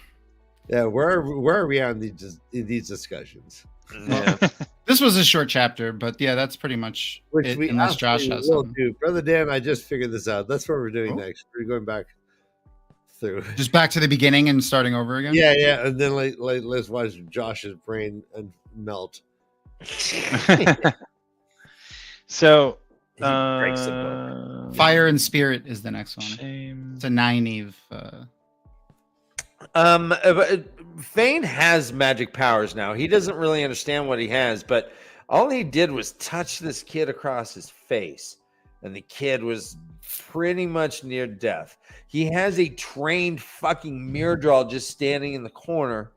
Yeah. Where are we at in these discussions? Yeah. This was a short chapter, but yeah, that's pretty much it, unless Josh has something. Do. Brother Dan, I just figured this out. That's what we're doing next. We're going back through. Just back to the beginning and starting over again? Yeah. And then let's watch Josh's brain melt. So Fire and Spirit is the next one. Shame. It's a Nynaeve. Thane has magic powers now. He doesn't really understand what he has, but all he did was touch this kid across his face, and the kid was pretty much near death. He has a trained fucking Myrddraal just standing in the corner,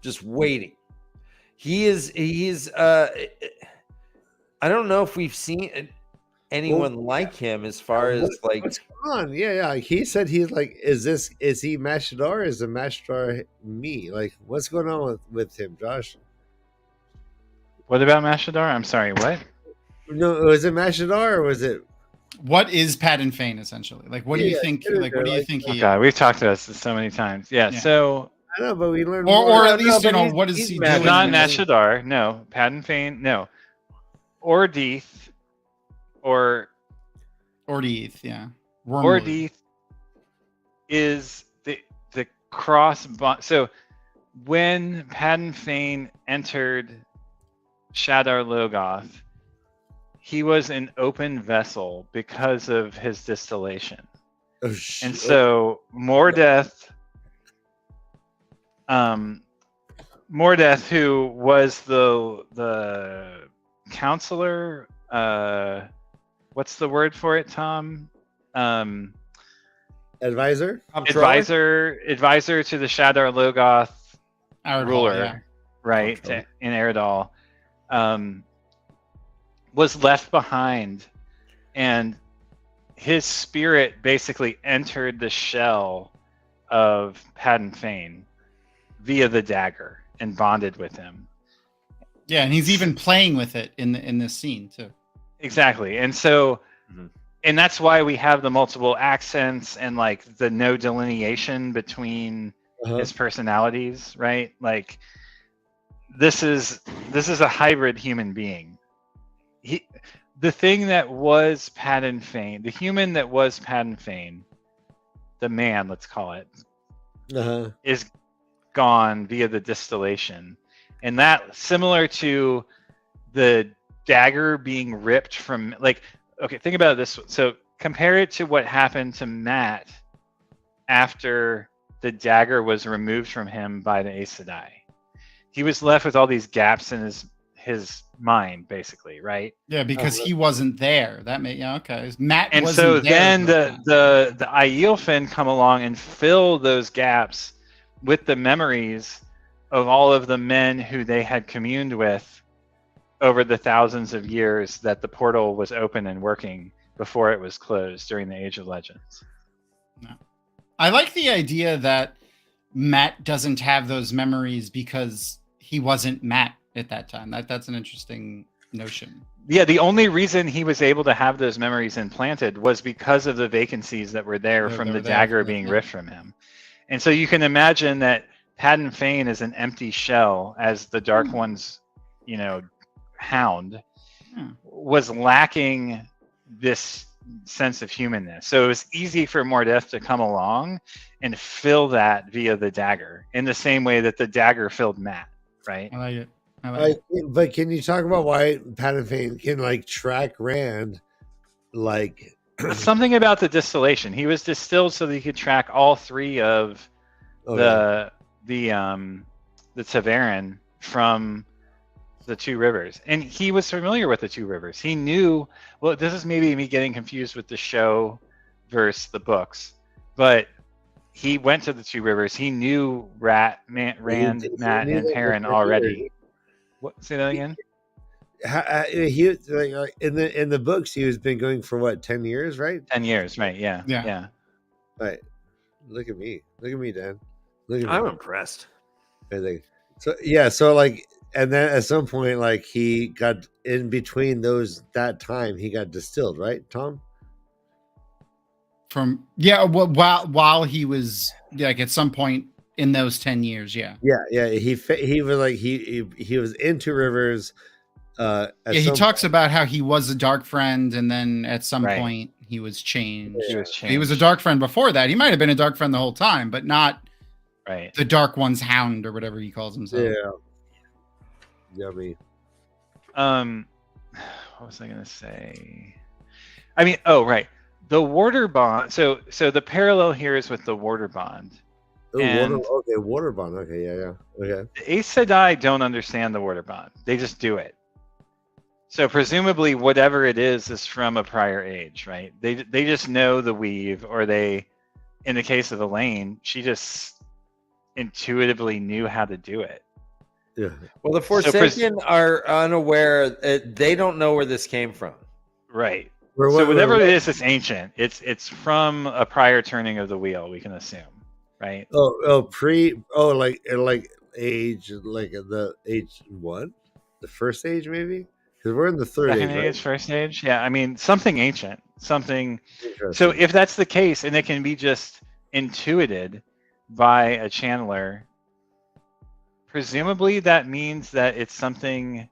just waiting. He is I don't know if we've seen anyone like him as far as like what's going on? Yeah. He said he's like, is he Mashadar or is the Mashadar me? Like, what's going on with him, Josh? What about Mashadar? I'm sorry, what? No, was it Mashadar or was it? What is Padden Fane essentially? Like, what do you think? Like, what do you think he? God, we've talked about this so many times. Yeah. So I know, but we learned or at least what is he doing? Not Mashadar, no. Padden Fane, no. Or Deeth, or Deeth, yeah. Or Deeth is the cross bond. So when Padden Fane entered Shadar Logoth, he was an open vessel because of his distillation. Oh, shit. And so Mordeth, who was the counselor, what's the word for it, Tom? Advisor to the Shadar Logoth ruler, right, in Eredal, was left behind, and his spirit basically entered the shell of Padden Fane via the dagger and bonded with him. Yeah, and he's even playing with it in this scene too. Exactly. And so and that's why we have the multiple accents and like the no delineation between his personalities, right? Like this is a hybrid human being. The thing that was Padden Fane, the human that was Padden Fane, the man, let's call it, is gone via the distillation. And that, similar to the dagger being ripped from, like, okay, think about this. So compare it to what happened to Mat after the dagger was removed from him by the Aes Sedai. He was left with all these gaps in his mind, basically, right? Yeah, because he wasn't there. That made okay. Mat and wasn't so there then the Aielfin come along and fill those gaps with the memories of all of the men who they had communed with over the thousands of years that the portal was open and working before it was closed during the Age of Legends. I like the idea that Mat doesn't have those memories because he wasn't Mat at that time. That's an interesting notion. Yeah, the only reason he was able to have those memories implanted was because of the vacancies that were there from the dagger being ripped from him. And so you can imagine that Padan Fane is an empty shell as the Dark One's, hound, was lacking this sense of humanness. So it was easy for Mordeth to come along and fill that via the dagger in the same way that the dagger filled Matt, right? I like it. But can you talk about why Padan Fane can like track Rand? Like something about the distillation. He was distilled so that he could track all three of the TAVERN from the two rivers, and he was familiar with the two rivers. He knew. Well, this is maybe me getting confused with the show versus the books, but he went to the two rivers. He knew Rand, Matt, and Perrin already. What? Say that again. He like in the books he was been going for what 10 years, right? 10 years, right? Yeah. Right. Look at me, Dan. Look at me. I'm impressed. So like, and then at some point, like he got in between that time he got distilled, right, Tom? While he was like at some point in those 10 years, yeah. He was like he was in Two Rivers. He talks about how he was a dark friend, and then at some point he was changed. He was a dark friend before that. He might have been a dark friend the whole time, but not the Dark One's hound or whatever he calls himself. Yeah. Yummy. What was I gonna say? I mean, the Warder bond. So the parallel here is with the Warder bond. Water bond. Okay, yeah. Okay. The Aes Sedai don't understand the Warder bond. They just do it. So presumably, whatever it is from a prior age, right? They just know the weave, or they, in the case of Elaine, she just intuitively knew how to do it. Yeah. Well, the Forsaken are unaware. They don't know where this came from. Right. So whatever it is, it's ancient. It's from a prior turning of the wheel. We can assume, right? Like age, like the age what? The first age, maybe. Because we're in the third Second age, right? first age. Yeah, I mean something ancient, something. So if that's the case, and it can be just intuited by a channeler, presumably that means that it's something.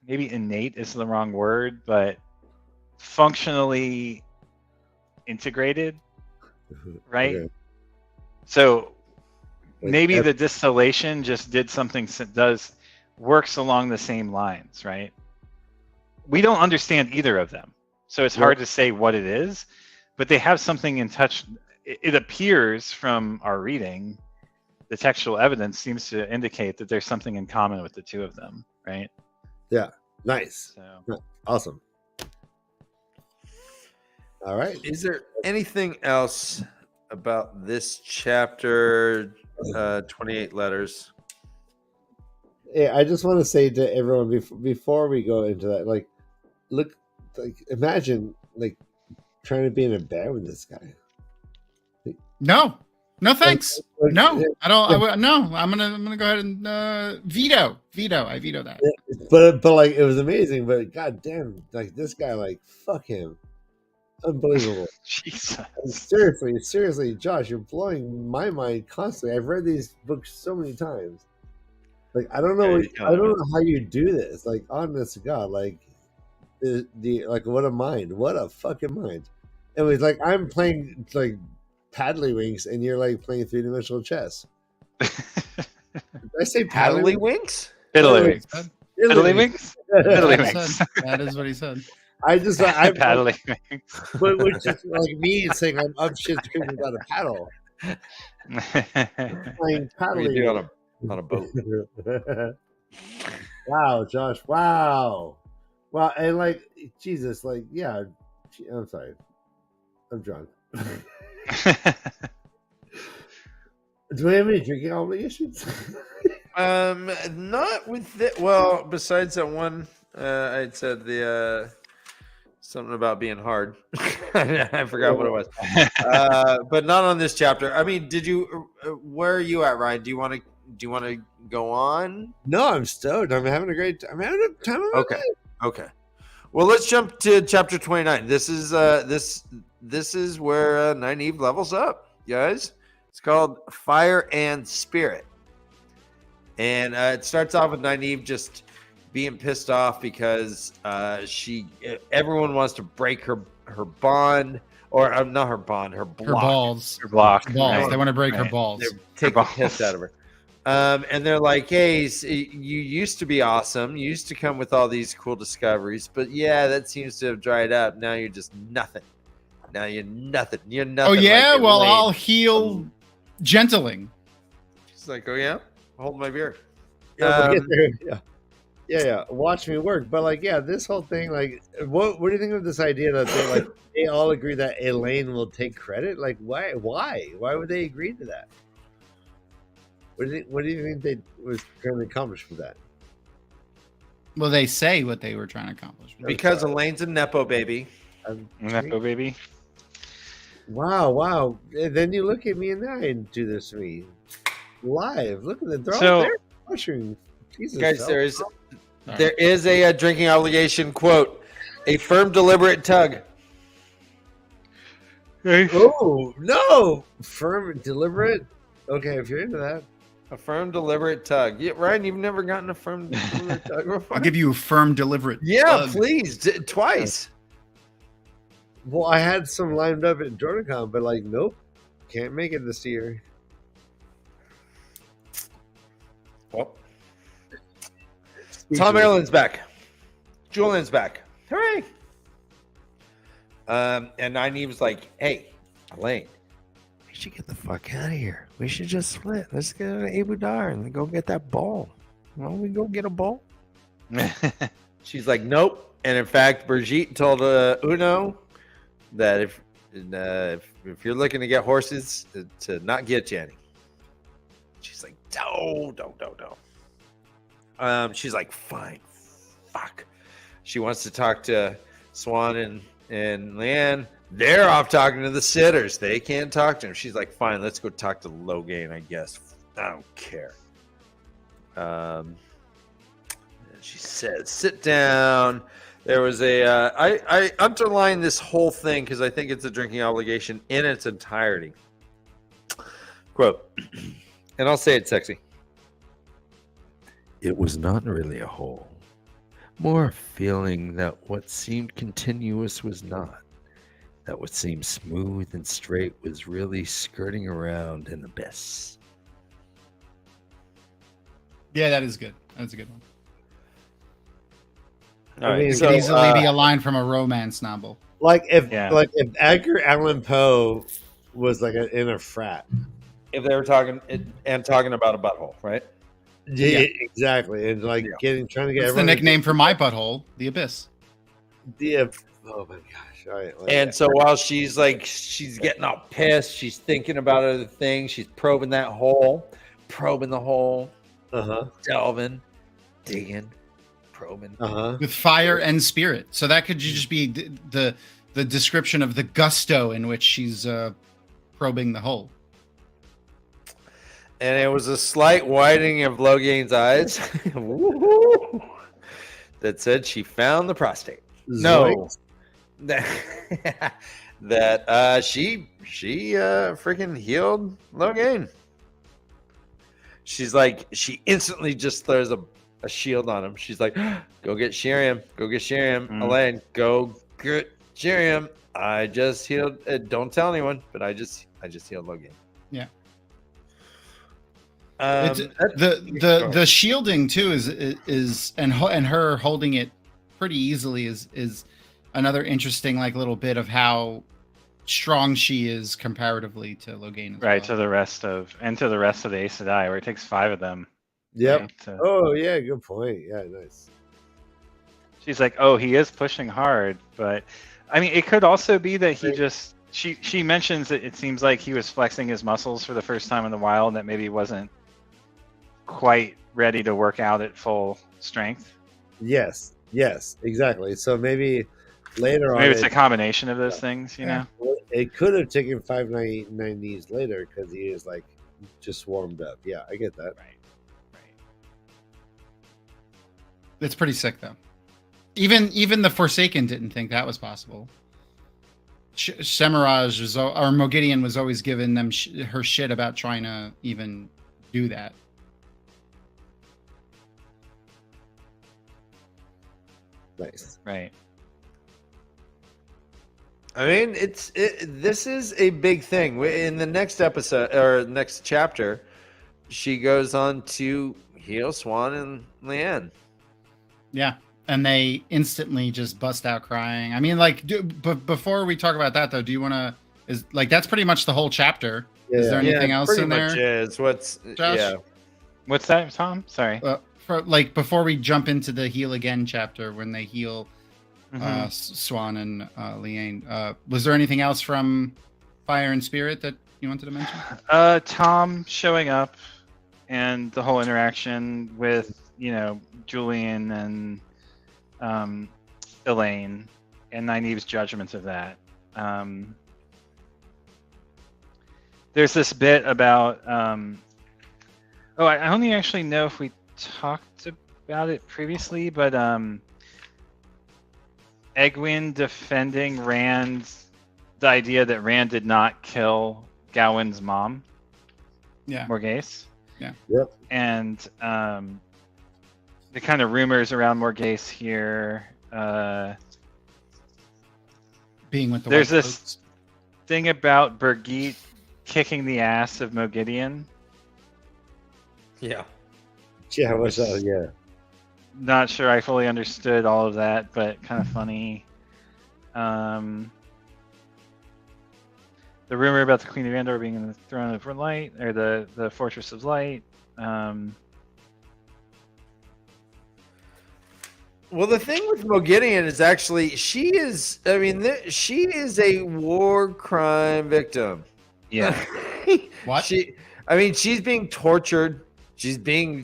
Maybe innate is the wrong word, but functionally integrated, right? Okay. So maybe the distillation just did something that works along the same lines, right? We don't understand either of them, so it's hard to say what it is, but they have something in touch. It appears from our reading, the textual evidence seems to indicate that there's something in common with the two of them, right? Yeah, nice. Awesome. All right. Is there anything else about this chapter? 28 letters. Yeah, I just want to say to everyone before we go into that, like, look, like, imagine like trying to be in a bed with this guy. No, thanks. No, I don't. No, I'm gonna go ahead and veto. I veto that. But like it was amazing. But goddamn, like this guy, like fuck him, unbelievable. Jesus. Seriously, Josh, you're blowing my mind constantly. I've read these books so many times. Like I don't know how you do this. Like honest to God, like the like what a mind, what a fucking mind. It was like I'm playing like Paddlywinks and you're like playing 3-dimensional chess. Did I say Paddlywinks? Piddlywinks. Piddlywinks? Piddlywinks. That is what he said. I'm Paddlywinks. But which is like me saying I'm up shit's creek without a paddle. Playing Paddlywinks. On a boat. Wow, Josh. Wow. And like Jesus, like yeah. I'm sorry. I'm drunk. Do we have any drinking obligations? Not with it. Well, besides that one, I said the something about being hard. I forgot what it was. But not on this chapter. I mean, did you? Where are you at, Ryan? Do you want to go on? No, I'm stoked. I'm having a great time. I'm having a time. Okay. Well, let's jump to chapter 29. This is where Nynaeve levels up, guys. It's called Fire and Spirit. And it starts off with Nynaeve just being pissed off because everyone wants to break her bond, or not her bond, her block. Her balls. Her block. Balls. Right. They want to break her balls. They're taking the piss out of her. And they're like, hey, you used to be awesome. You used to come with all these cool discoveries. But yeah, that seems to have dried up. Now you're just nothing. Now you're nothing. You're nothing. Oh, yeah? Like well, Elaine. I'll heal gentling. She's like, oh, yeah? Hold my beer. Yeah, we'll get there. Yeah. Watch me work. But like, yeah, this whole thing, like, what do you think of this idea that they all agree that Elaine will take credit? Like, why would they agree to that? What do you think they was trying to accomplish with that? Well, they say what they were trying to accomplish. Because Elaine's a nepo baby. Nepo baby. Wow. And then you look at me and I do this to me live. Look at them. They're all there watching. Jesus, guys, there is a drinking obligation quote. A firm, deliberate tug. Oh no! Firm, deliberate. Okay, if you're into that. A firm, deliberate tug. Yeah, Ryan, you've never gotten a firm, deliberate tug before? I'll give you a firm, deliberate tug. Please. Twice. Well, I had some lined up at JordanCon, but like, nope. Can't make it this year. Well. Tom Ireland's back. Julian's back. Hooray! And Nynaeve was like, hey, Elaine, we should get the fuck out of here. We should just split. Let's get to Abu Dar and go get that ball. Why don't we go get a ball? She's like, nope. And in fact, Brigitte told Uno that if you're looking to get horses, to not get Jenny. She's like, no. She's like, fine. Fuck. She wants to talk to Swan and Leanne. They're off talking to the sitters. They can't talk to him. She's like, fine, let's go talk to Logain, I guess. I don't care. And she says, sit down. There was I underlined this whole thing because I think it's a drinking obligation in its entirety. Quote, and I'll say it sexy. It was not really a hole. More a feeling that what seemed continuous was not. That what seemed smooth and straight was really skirting around an abyss. Yeah, that is good. That's a good one. All right, it could easily be a line from a romance novel. Like if Edgar Allan Poe was like in a frat. If they were talking about a butthole, right? Yeah, exactly. And like trying to get. That's the nickname for my butthole, the abyss. Oh my gosh! So while she's getting all pissed, she's thinking about other things. She's probing the hole, delving, digging, probing, with fire and spirit. So that could just be the description of the gusto in which she's probing the hole. And it was a slight widening of Logain's eyes that said she found the prostate. No, that she freaking healed Logain. She's like, she instantly just throws a shield on him. She's like, go get Shiriam. Elaine, go get Shiriam. I just healed. Don't tell anyone, but I just healed Logain. Yeah. The shielding too is and her holding it pretty easily is another interesting like little bit of how strong she is comparatively to Logain as well. To the rest of the Aes Sedai, where it takes 5 of them. Yep. Right, oh yeah, good point. Yeah, nice. She's like, oh, he is pushing hard, but I mean, it could also be that he just she mentions that it seems like he was flexing his muscles for the first time in the wild, and that maybe wasn't quite ready to work out at full strength. Yes, exactly. So maybe later on, maybe it's a combination of those things, you know. It could have taken 590s later because he is like just warmed up. Yeah, I get that. Right. It's pretty sick though. Even the Forsaken didn't think that was possible. Semiraj or Mogideon was always giving them her shit about trying to even do that. Nice. Right. I mean, this is a big thing. In the next episode or next chapter, she goes on to heal Swan and Leanne. Yeah, and they instantly just bust out crying. I mean, like, before we talk about that though, do you want to? Is like that's pretty much the whole chapter. Yeah. Is there anything else in there? Is. What's Josh? Yeah. What's that, Tom? Sorry. Before we jump into the heal again chapter when they heal Swan and Leanne, was there anything else from Fire and Spirit that you wanted to mention? Tom showing up and the whole interaction with Julian and Elaine and Nynaeve's judgment of that. There's this bit about I only actually know if we talked about it previously, but Egwene defending Rand's the idea that Rand did not kill Gawain's mom. Yeah. Morghese. Yeah. Yep. And the kind of rumors around Morghese here. Being with the there's white this folks. Thing about Birgitte kicking the ass of Mogideon. Yeah. Yeah, what's up? Yeah. Not sure I fully understood all of that, but kind of funny. The rumor about the Queen of Andor being in the Throne of Light, or the Fortress of Light. Well, the thing with Mogideon is actually she is a war crime victim. Yeah. What? She's being tortured. She's being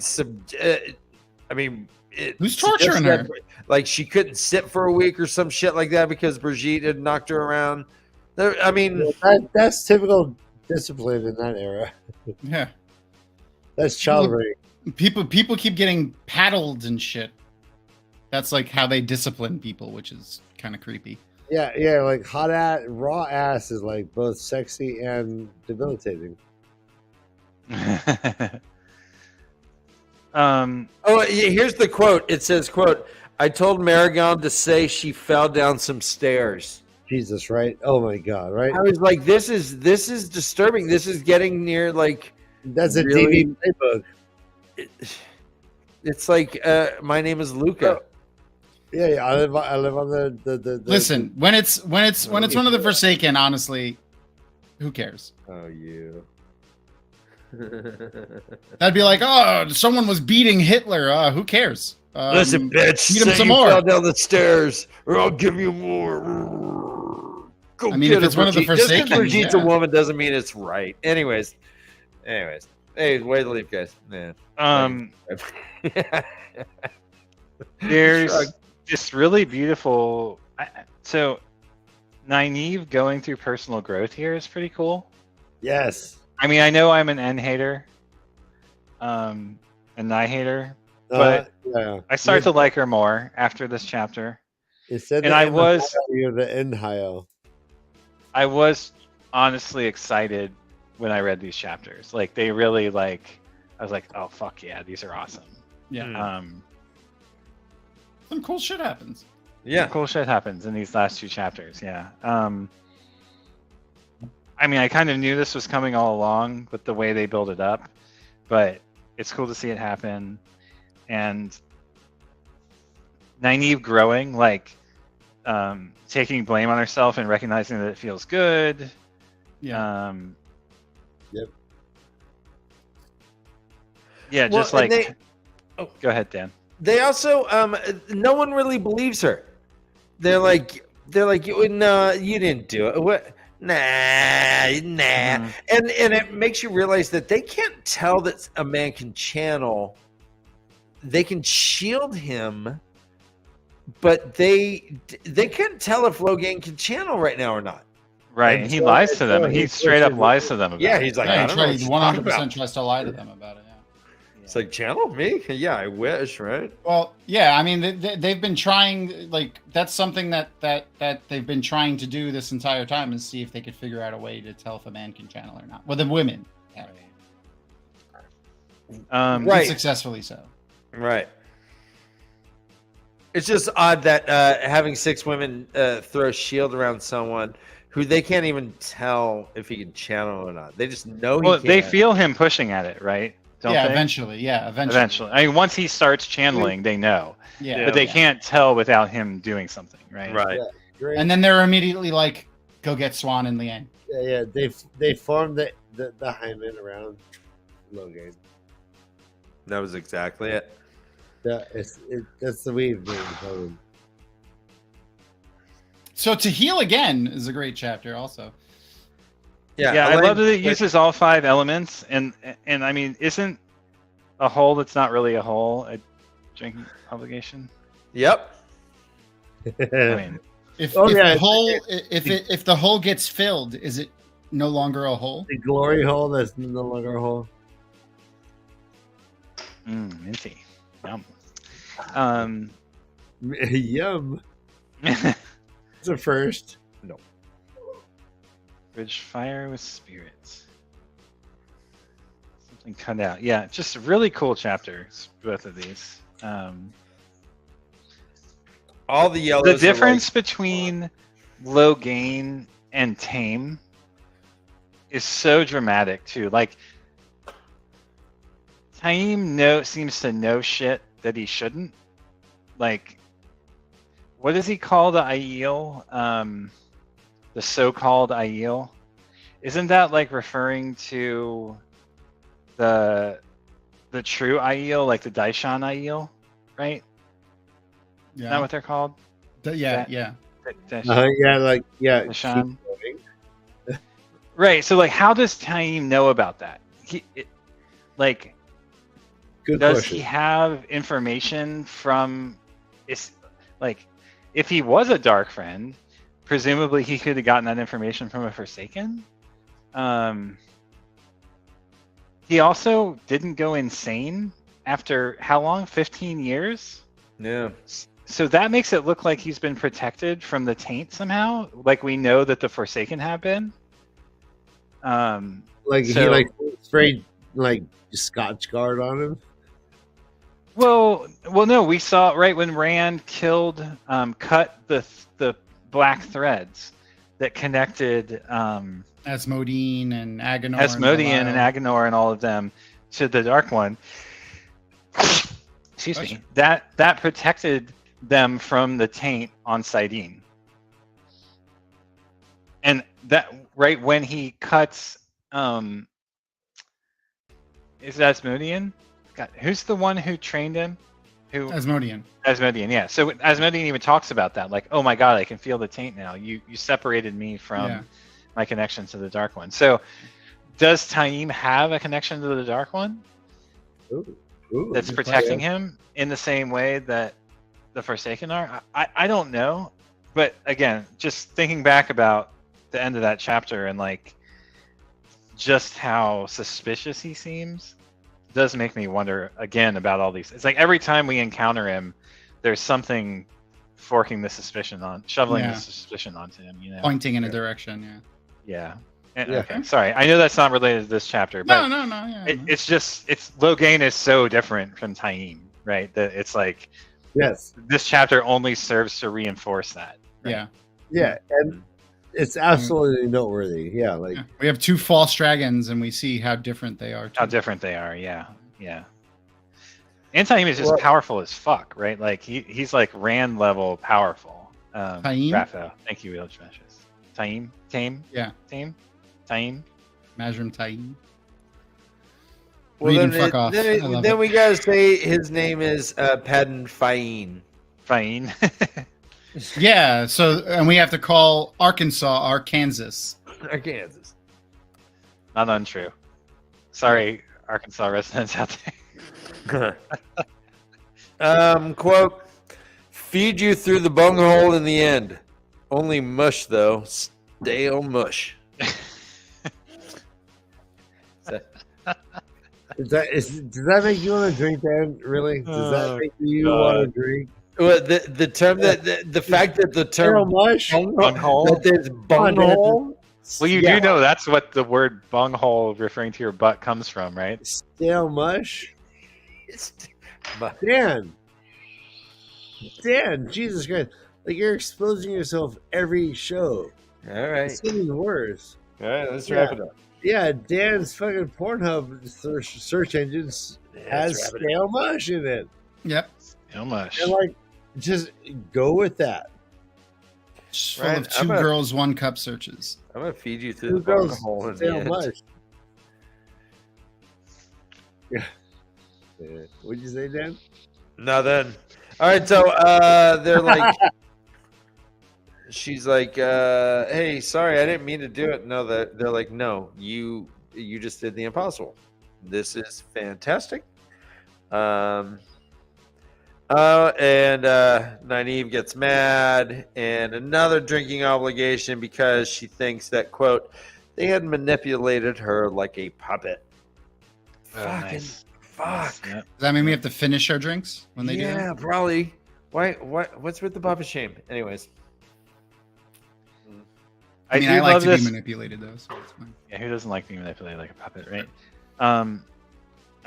Who's torturing her? Like she couldn't sit for a week or some shit like that because Brigitte had knocked her around. I mean, that's typical discipline in that era. Yeah. That's child rape. People keep getting paddled and shit. That's like how they discipline people, which is kind of creepy. Yeah, like raw ass is like both sexy and debilitating. Here's the quote. It says, quote, "I told Maragon to say she fell down some stairs." Jesus, right? Oh my God, right? I was like, this is disturbing. This is getting near like that's a really, DB playbook. It's like my name is Luca. Yeah, I live on the Listen, when it's one of the Forsaken, honestly, who cares? Oh, you. That'd be like, oh, someone was beating Hitler. Who cares? Listen, bitch. Beat him some you more. Fell down the stairs, or I'll give you more. Go I mean, get if it's one of the Brigitte. Forsaken, Just because Brigitte's a yeah. woman doesn't mean it's right. Anyways. Hey, way to leave, guys. Man. There's this really beautiful. So, Nynaeve going through personal growth here is pretty cool. Yes. I mean, I know I'm an N hater, a Nye hater, but yeah. I start to like her more after this chapter. And I was the Nhio. I was honestly excited when I read these chapters. Like they really I was like, oh fuck yeah, these are awesome. Yeah. Some cool shit happens. Yeah. Cool shit happens in these last two chapters. Yeah. I mean, I kind of knew this was coming all along with the way they build it up, but it's cool to see it happen. And Nynaeve growing, taking blame on herself and recognizing that it feels good. Yeah. Yep. Yeah, Well, just like. Oh. Go ahead, Dan. They also, no one really believes her. They're like, no, you didn't do it. What? Nah. Mm-hmm. And it makes you realize that they can't tell that a man can channel. They can shield him, but they can't tell if Logain can channel right now or not. Right, and he lies to them. He straight up lies to them about Yeah, it. he's like, Yeah, I don't know what he you're talking 100% about. tries to lie to them about it. It's like, channel me? Yeah, I wish, right? Well, yeah, I mean, they've been trying, like, that's something that they've been trying to do this entire time, is see if they could figure out a way to tell if a man can channel or not. Well, the women. Yeah. Right. Successfully so. Right. It's just odd that having 6 women throw a shield around someone who they can't even tell if he can channel or not. They just know he can. They feel him pushing at it, right? Don't they? Eventually. Yeah, eventually. I mean, once he starts channeling, they know. Yeah. But they can't tell without him doing something, right? Right. Yeah, and then they're immediately like, go get Swan and Leanne. Yeah. They formed the hymen around Logan. That was exactly it. Yeah, that's the way of doing. So to heal again is a great chapter, also. Yeah, I love that it uses all 5 elements, and I mean, isn't a hole that's not really a hole a drinking obligation? Yep. I mean, if the hole gets filled, is it no longer a hole? The glory hole that's no longer a hole. Minty. Yum. Yum. It's a first. No. Bridge fire with spirits. Something cut out. Yeah, just really cool chapters, both of these. All the yellows. The difference between low gain and tame is so dramatic too. Like, Taim seems to know shit that he shouldn't. Like, what does he call the Aiel? The so-called Aiel? Isn't that like referring to the true Aiel, like the Daishan Aiel, right? Yeah. Is that what they're called? Yeah. Daishan. Right. So, like, how does Taim know about that? Good does question. he have information from? Like, if he was a Dark Friend, presumably he could have gotten that information from a Forsaken. He also didn't go insane after how long? 15 years? Yeah. So that makes it look like he's been protected from the taint somehow. Like, we know that the Forsaken have been. He sprayed like Scotch Guard on him. Well, no, we saw right when Rand killed, cut the black threads that connected Asmodean and Agenor. Asmodean and Agenor and all of them to the Dark One. Excuse me. That protected them from the taint on Sidene. And that right when he cuts, is it Asmodean? God, who's the one who trained him? Asmodean. Asmodean, yeah. So Asmodean even talks about that, like, oh my god, I can feel the taint now. You separated me from my connection to the Dark One. So does Taim have a connection to the Dark One? Ooh, that's protecting him in the same way that the Forsaken are? I don't know. But again, just thinking back about the end of that chapter and like just how suspicious he seems does make me wonder again about all these. It's like every time we encounter him, there's something forking the suspicion on, shoveling the suspicion onto him, you know, pointing in a direction. Okay, sorry, I know that's not related to this chapter, but it's just low gain is so different from Taim, right? That it's like, yes, this chapter only serves to reinforce that, right? And it's absolutely noteworthy. We have 2 false dragons and we see how different they are. How different they are, yeah. And Taim is just powerful as fuck, right? Like he's like Rand level powerful. Taim? Raphael. Thank you, Village Matches. Taim? Yeah. Taim? Majram Taim. Well, fuck off. Then we gotta say his name is Padden Fain. Fain. Yeah, so, and we have to call Arkansas Arkansas. Not untrue. Sorry, Arkansas residents out there. Quote, feed you through the bunghole in the end. Only mush, though. Stale mush. Does that make you want to drink, Dan? Really? Does that make you want to drink? Well, the term the fact that the term bunghole, that there's bunghole. Well, you do know that's what the word bunghole referring to your butt comes from, right? Stale mush. Dan, Jesus Christ! Like you're exposing yourself every show. All right, it's getting worse. All right, let's wrap it up. Yeah, Dan's fucking Pornhub search engines has stale mush in it. Yep, stale mush. And like, just go with that. Full of two girls, 1 cup searches. I'm gonna feed you through the bunghole in the end. Much. Yeah. What'd you say, Dan? Nothing. All right, so they're like, she's like, hey, sorry, I didn't mean to do it. No, they're like, no, you just did the impossible. This is fantastic. And Nynaeve gets mad, and another drinking obligation because she thinks that, quote, they had manipulated her like a puppet. Fucking fuck. Does that mean we have to finish our drinks when they do that? Yeah, probably. What's with the puppet shame? Anyways. I mean, I like to be manipulated, though, so it's fine. Yeah, who doesn't like being manipulated like a puppet, right?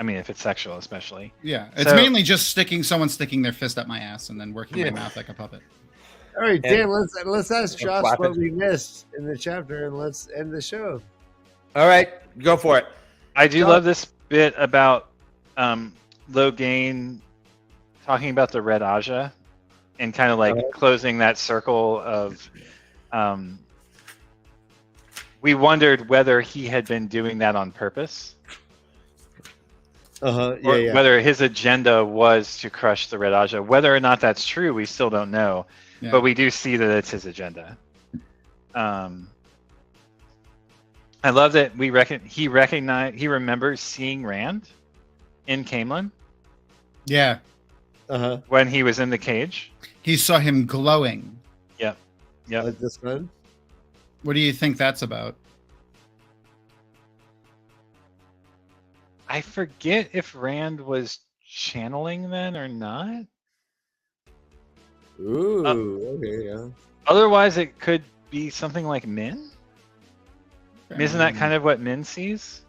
I mean, if it's sexual, especially. Yeah, it's mainly just someone sticking their fist up my ass and then working my mouth like a puppet. All right, Dan, let's ask Josh what we missed in the chapter, and let's end the show. All right, go for it. I do love this bit about Logain talking about the Red Aja and kind of like closing that circle of we wondered whether he had been doing that on purpose. Whether his agenda was to crush the Red Aja. Whether or not that's true, we still don't know. Yeah. But we do see that it's his agenda. I love that he remembers seeing Rand in Camelin. Yeah. When he was in the cage. He saw him glowing. Yep. Like this one? What do you think that's about? I forget if Rand was channeling then or not. Ooh, okay, yeah. Otherwise, it could be something like Min. Isn't that kind of what Min sees?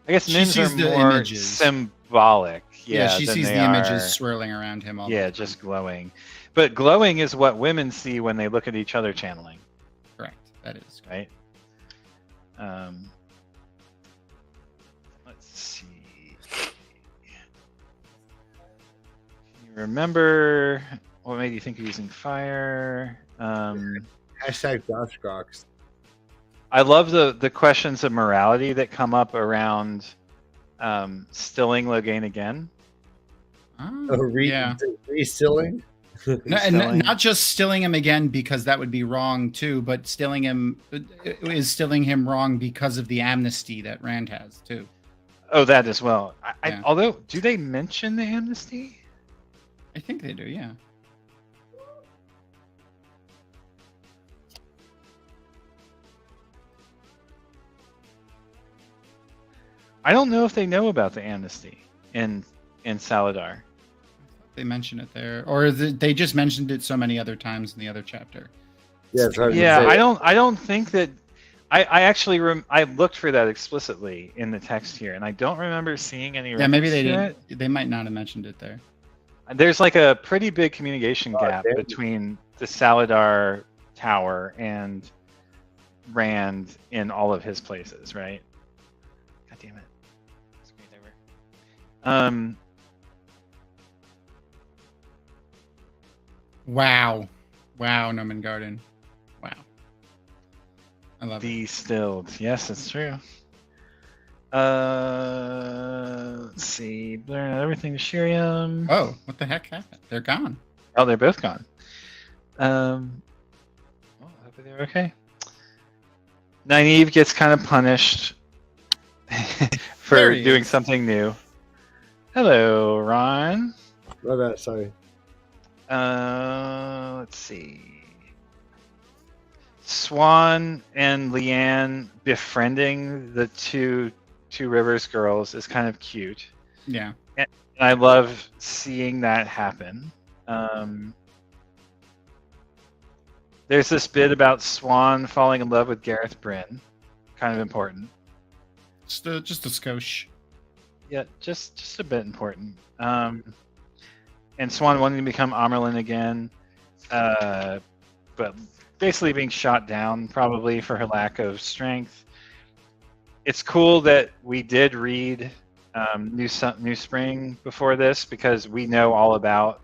I guess Min's are more images. Symbolic. Yeah, she sees the images swirling around him. Just glowing. But glowing is what women see when they look at each other channeling. Correct. That is right. Let's see. You remember what made you think of using fire? Hashtag Josh Crocs. I love the questions of morality that come up around stilling Logain again. Re-stilling? Not just stilling him again because that would be wrong too, but stilling him wrong because of the amnesty that Rand has too. Oh, that as well. Although, do they mention the amnesty? I think they do, yeah. I don't know if they know about the amnesty in Saladar. They mention it there, or they just mentioned it so many other times in the other chapter. Yeah, I don't think that. I actually I looked for that explicitly in the text here, and I don't remember seeing any. Yeah, maybe they didn't. They might not have mentioned it there. There's like a pretty big communication gap between the Saladar Tower and Rand in all of his places, right? God damn it! Wow, Noman Garden. Wow, I love it. Distilled. Yes, that's true. Let's see. Learn everything to Shiriam. Oh, what the heck happened? They're gone. Oh, they're both gone. Hopefully they're okay. Nynaeve gets kind of punished for doing something new. Hello, Ron. My bad, sorry. Let's see. Swan and Leanne befriending the two Two Rivers girls is kind of cute. Yeah. And I love seeing that happen. There's this bit about Swan falling in love with Gareth Bryn. Kind of important. Just a skosh. Yeah, just a bit important. And Swan wanting to become Amerlin again, but basically being shot down probably for her lack of strength. It's cool that we did read New Spring before this because we know all about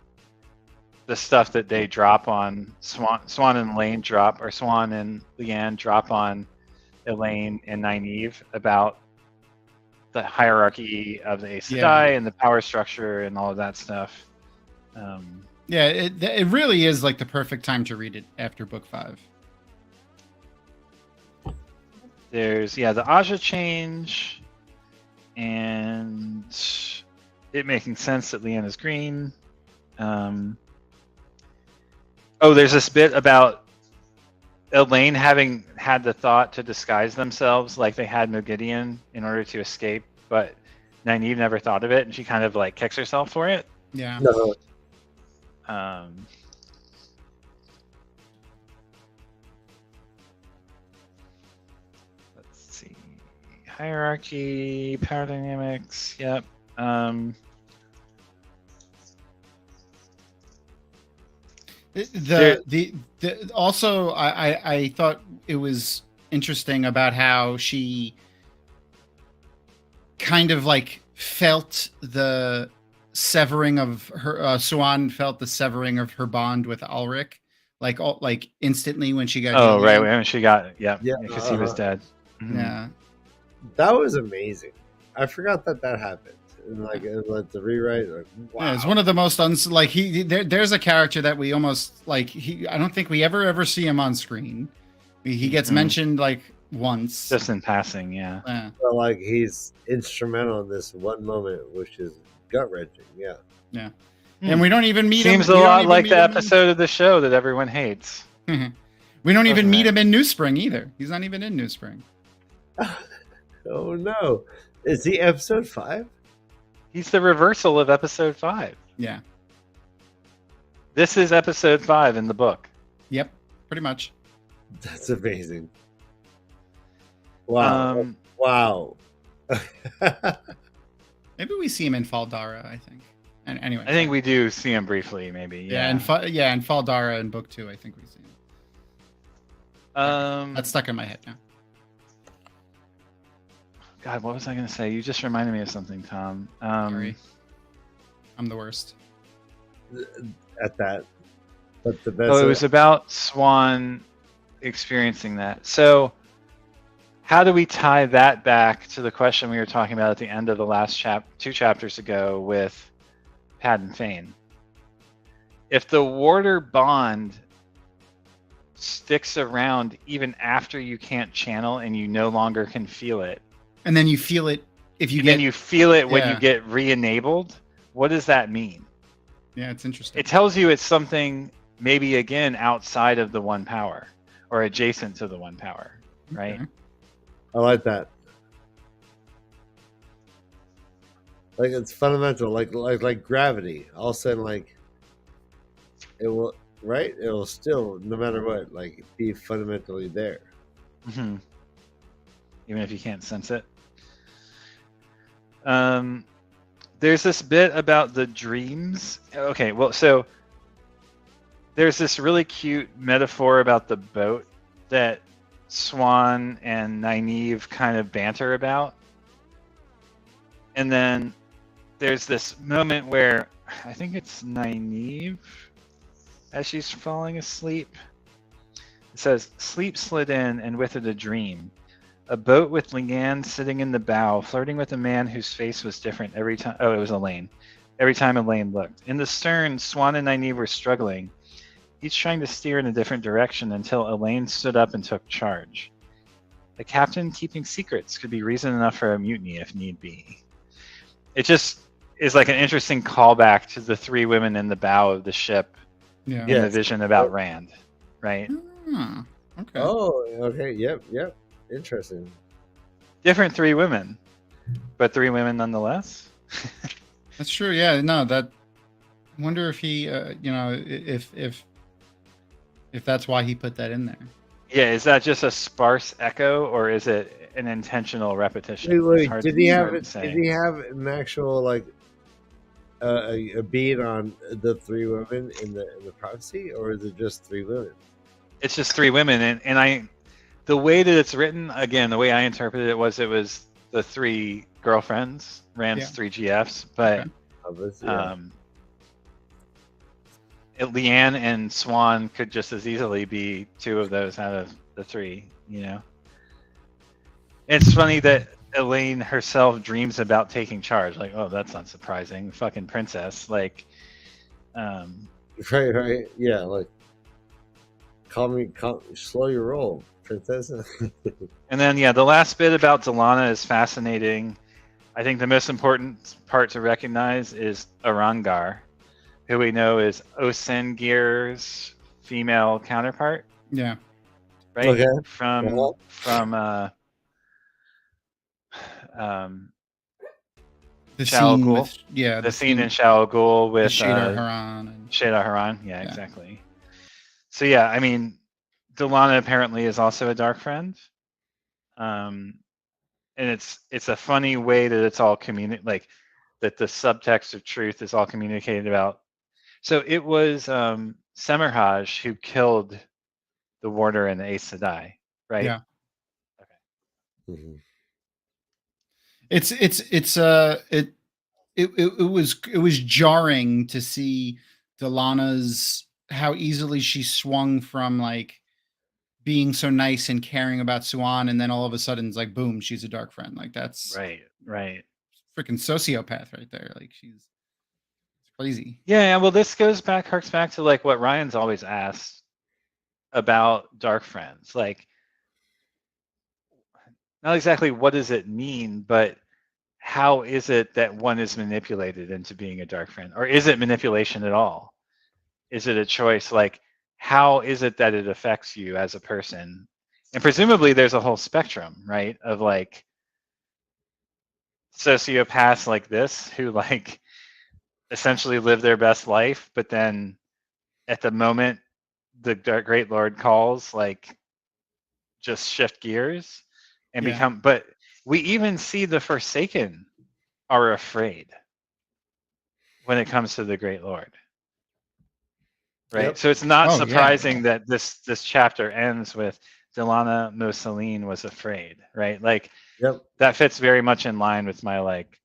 the stuff that they drop on Swan and Elaine drop, or Swan and Leanne drop on Elaine and Nynaeve about the hierarchy of the Aes Sedai and the power structure and all of that stuff. Yeah, it really is like the perfect time to read it after book 5. There's the Aja change and it making sense that Leanne is green. There's this bit about Elaine having had the thought to disguise themselves like they had Mogideon in order to escape, but Nynaeve never thought of it, and she kind of like kicks herself for it. Yeah. No. Let's see. Hierarchy, power dynamics. Yep. Also, I thought it was interesting about how she kind of like felt the severing of her Swan felt the severing of her bond with Ulrich like instantly when she got right when she got because he was dead. Mm-hmm. Yeah, that was amazing. I forgot that happened. And like the rewrite, like wow. Yeah, it's one of the most there's a character that we almost I don't think we ever see him on screen. He gets mentioned like once, just in passing. Yeah. So, like he's instrumental in this one moment, which is gut wrenching. Yeah. And we don't even meet him. Seems a lot like the episode of the show that everyone hates. We don't even meet him in New Spring either. He's not even in New Spring. Oh no! Is he episode 5? He's the reversal of episode 5. Yeah. This is episode 5 in the book. Yep, pretty much. That's amazing. Wow. Wow. Maybe we see him in Faldara, I think. And anyway. I think we do see him briefly, maybe. Yeah, and Faldara in book 2, I think we see him. That's stuck in my head now. God, what was I going to say? You just reminded me of something, Tom. Sorry. I'm the worst. At that. But the best. Oh, it was about Swan experiencing that. So, how do we tie that back to the question we were talking about at the end of the last 2 chapters ago with Pad and Fane? If the warder bond sticks around even after you can't channel and you no longer can feel it, and then you feel it when you get re-enabled. What does that mean? Yeah, it's interesting. It tells you it's something maybe again outside of the one power or adjacent to the one power, right? Okay. I like that. Like it's fundamental, like gravity. All of a sudden, like it will, right? It will still, no matter what, like be fundamentally there. Mm-hmm. Even if you can't sense it. There's this bit about the dreams. Okay, well, so there's this really cute metaphor about the boat that Swan and Nynaeve kind of banter about. And then there's this moment where I think it's Nynaeve as she's falling asleep. It says, "Sleep slid in, and with it a dream. A boat with Leanne sitting in the bow, flirting with a man whose face was different every time." Oh, it was Elaine. Every time Elaine looked. In the stern, Swan and Nynaeve were struggling, each trying to steer in a different direction until Elaine stood up and took charge. The captain keeping secrets could be reason enough for a mutiny if need be. It just is like an interesting callback to the 3 women in the bow of the ship in the vision about Rand, right? Okay. Oh, okay. Yep. Interesting. Different 3 women. but 3 women nonetheless. That's true. Yeah, no, that. I wonder if he, if that's why he put that in there. Yeah, is that just a sparse echo, or is it an intentional repetition? Wait, did he have an actual like a beat on the 3 women in the prophecy, or is it just 3 women? It's just 3 women, and the way that it's written, again, the way I interpreted it was the 3 girlfriends, Rand's 3 GFs, but Leanne and Swan could just as easily be 2 of those out of the 3, you know? It's funny that Elaine herself dreams about taking charge. Like, oh, that's not surprising. Fucking princess. Like, Right. Yeah, like, slow your roll, princess. And then, the last bit about Delana is fascinating. I think the most important part to recognize is Arangar, who we know is Osengir's female counterpart. Yeah. Right? Okay. From the Shao scene Ghul. with, the scene in Shao Ghul with Shadar Haran. Shadar Haran. Yeah, exactly. So I mean, Delana apparently is also a dark friend. And it's a funny way that it's all like that the subtext of truth is all communicated about. So it was Semirhaj who killed the warder and the Aes Sedai, right? Yeah. Okay. Mm-hmm. It was jarring to see Delana's how easily she swung from like being so nice and caring about Swan, and then all of a sudden it's like boom, she's a dark friend. Like that's right. Freaking sociopath right there. Like she's crazy. Yeah, well, this harks back to like what Ryan's always asked about dark friends. Like, not exactly what does it mean, but how is it that one is manipulated into being a dark friend? Or is it manipulation at all? Is it a choice? Like, how is it that it affects you as a person? And presumably there's a whole spectrum, right? Of like sociopaths like this who like essentially live their best life, but then at the moment the Great Lord calls, like just shift gears and become, but we even see the Forsaken are afraid when it comes to the Great Lord. Right. Yep. So it's not surprising that this chapter ends with Delana Mousseline was afraid, right? Like that fits very much in line with my like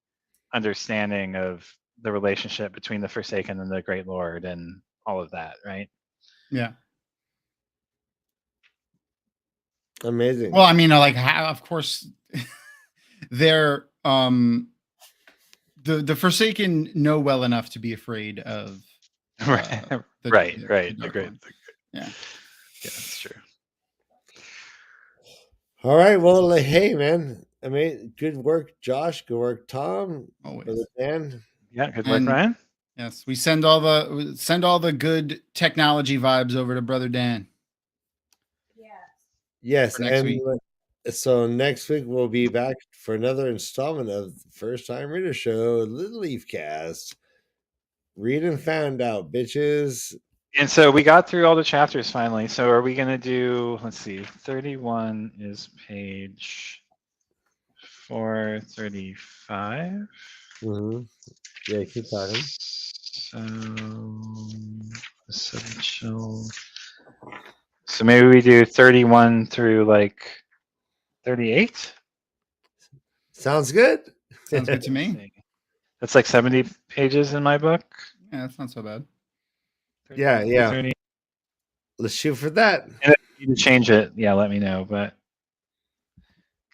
understanding of the relationship between the Forsaken and the Great Lord and all of that, right? Yeah. Amazing. Well, I mean, like how, of course they're the Forsaken know well enough to be afraid of the Great. Yeah, that's true. All right, well, hey man, I mean, good work, Josh. Good work, Tom. Always. Dan. Yeah, good work, Ryan. Yes, we send all the good technology vibes over to Brother Dan. Yes, next week. So next week we'll be back for another installment of First Time Reader Show, the LeafCast. Read and found out, bitches. And so we got through all the chapters finally. So are we going to do, let's see, 31 is page 435. Mm-hmm. Yeah, keep talking. So, essential. So maybe we do 31 through like 38? Sounds good. Sounds good to me. That's like 70 pages in my book. Yeah, that's not so bad. Yeah. 30. Let's shoot for that. And if you need to change it, let me know.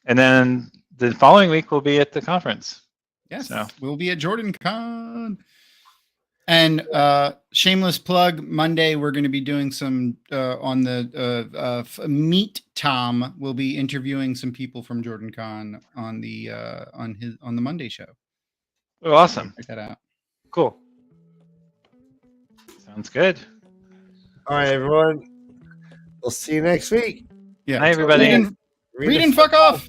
And then the following week we'll be at the conference. Yes, we'll be at JordanCon. And shameless plug, Monday we're going to be doing some on the Meet Tom. We'll be interviewing some people from JordanCon on the on the Monday show. Oh, awesome! Check that out. Cool. Sounds good. All right, everyone. We'll see you next week. Yeah. Hi, everybody. Read and fuck off.